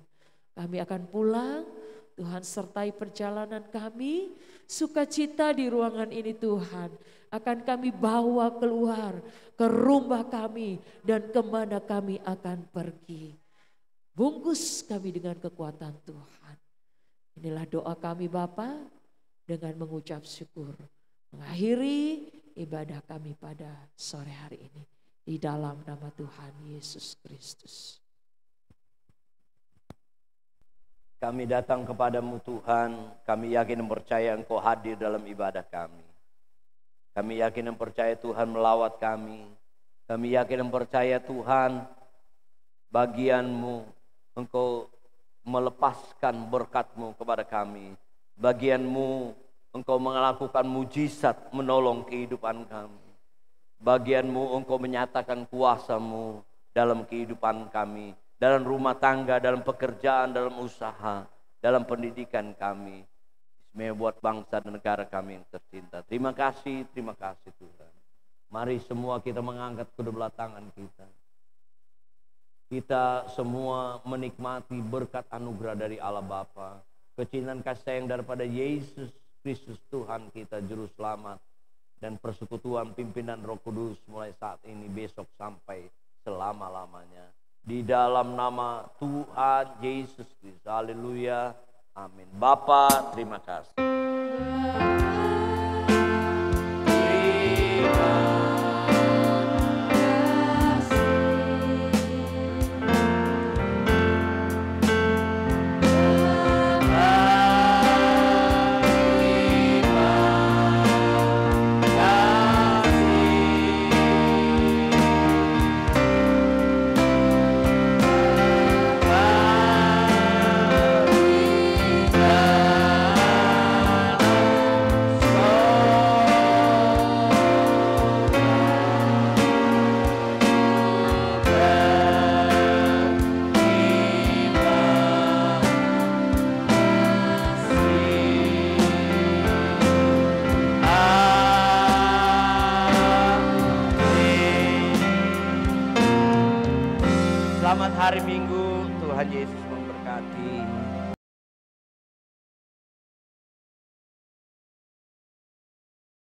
Kami akan pulang, Tuhan sertai perjalanan kami, sukacita di ruangan ini Tuhan. Akan kami bawa keluar ke rumah kami dan kemana kami akan pergi. Bungkus kami dengan kekuatan Tuhan. Inilah doa kami Bapa dengan mengucap syukur. Mengakhiri ibadah kami pada sore hari ini. Di dalam nama Tuhan Yesus Kristus. Kami datang kepadamu Tuhan, kami yakin dan percaya Engkau hadir dalam ibadah kami. Kami yakin dan percaya Tuhan melawat kami. Kami yakin dan percaya Tuhan bagian-Mu, Engkau melepaskan berkat-Mu kepada kami. Bagian-Mu, Engkau melakukan mujizat menolong kehidupan kami. Bagian-Mu, Engkau menyatakan kuasa-Mu dalam kehidupan kami. Dalam rumah tangga, dalam pekerjaan, dalam usaha, dalam pendidikan kami. Istimewa buat bangsa dan negara kami yang tercinta. Terima kasih Tuhan. Mari semua kita mengangkat kedua belah tangan kita. Kita semua menikmati berkat anugerah dari Allah Bapa. Kecintaan kasih sayang daripada Yesus Kristus Tuhan kita Juru Selamat. Dan persekutuan pimpinan Roh Kudus mulai saat ini, besok sampai selama-lamanya. Di dalam nama Tuhan Yesus Kristus. Haleluya. Amin. Bapa, terima kasih. Selamat hari Minggu, Tuhan Yesus memberkati.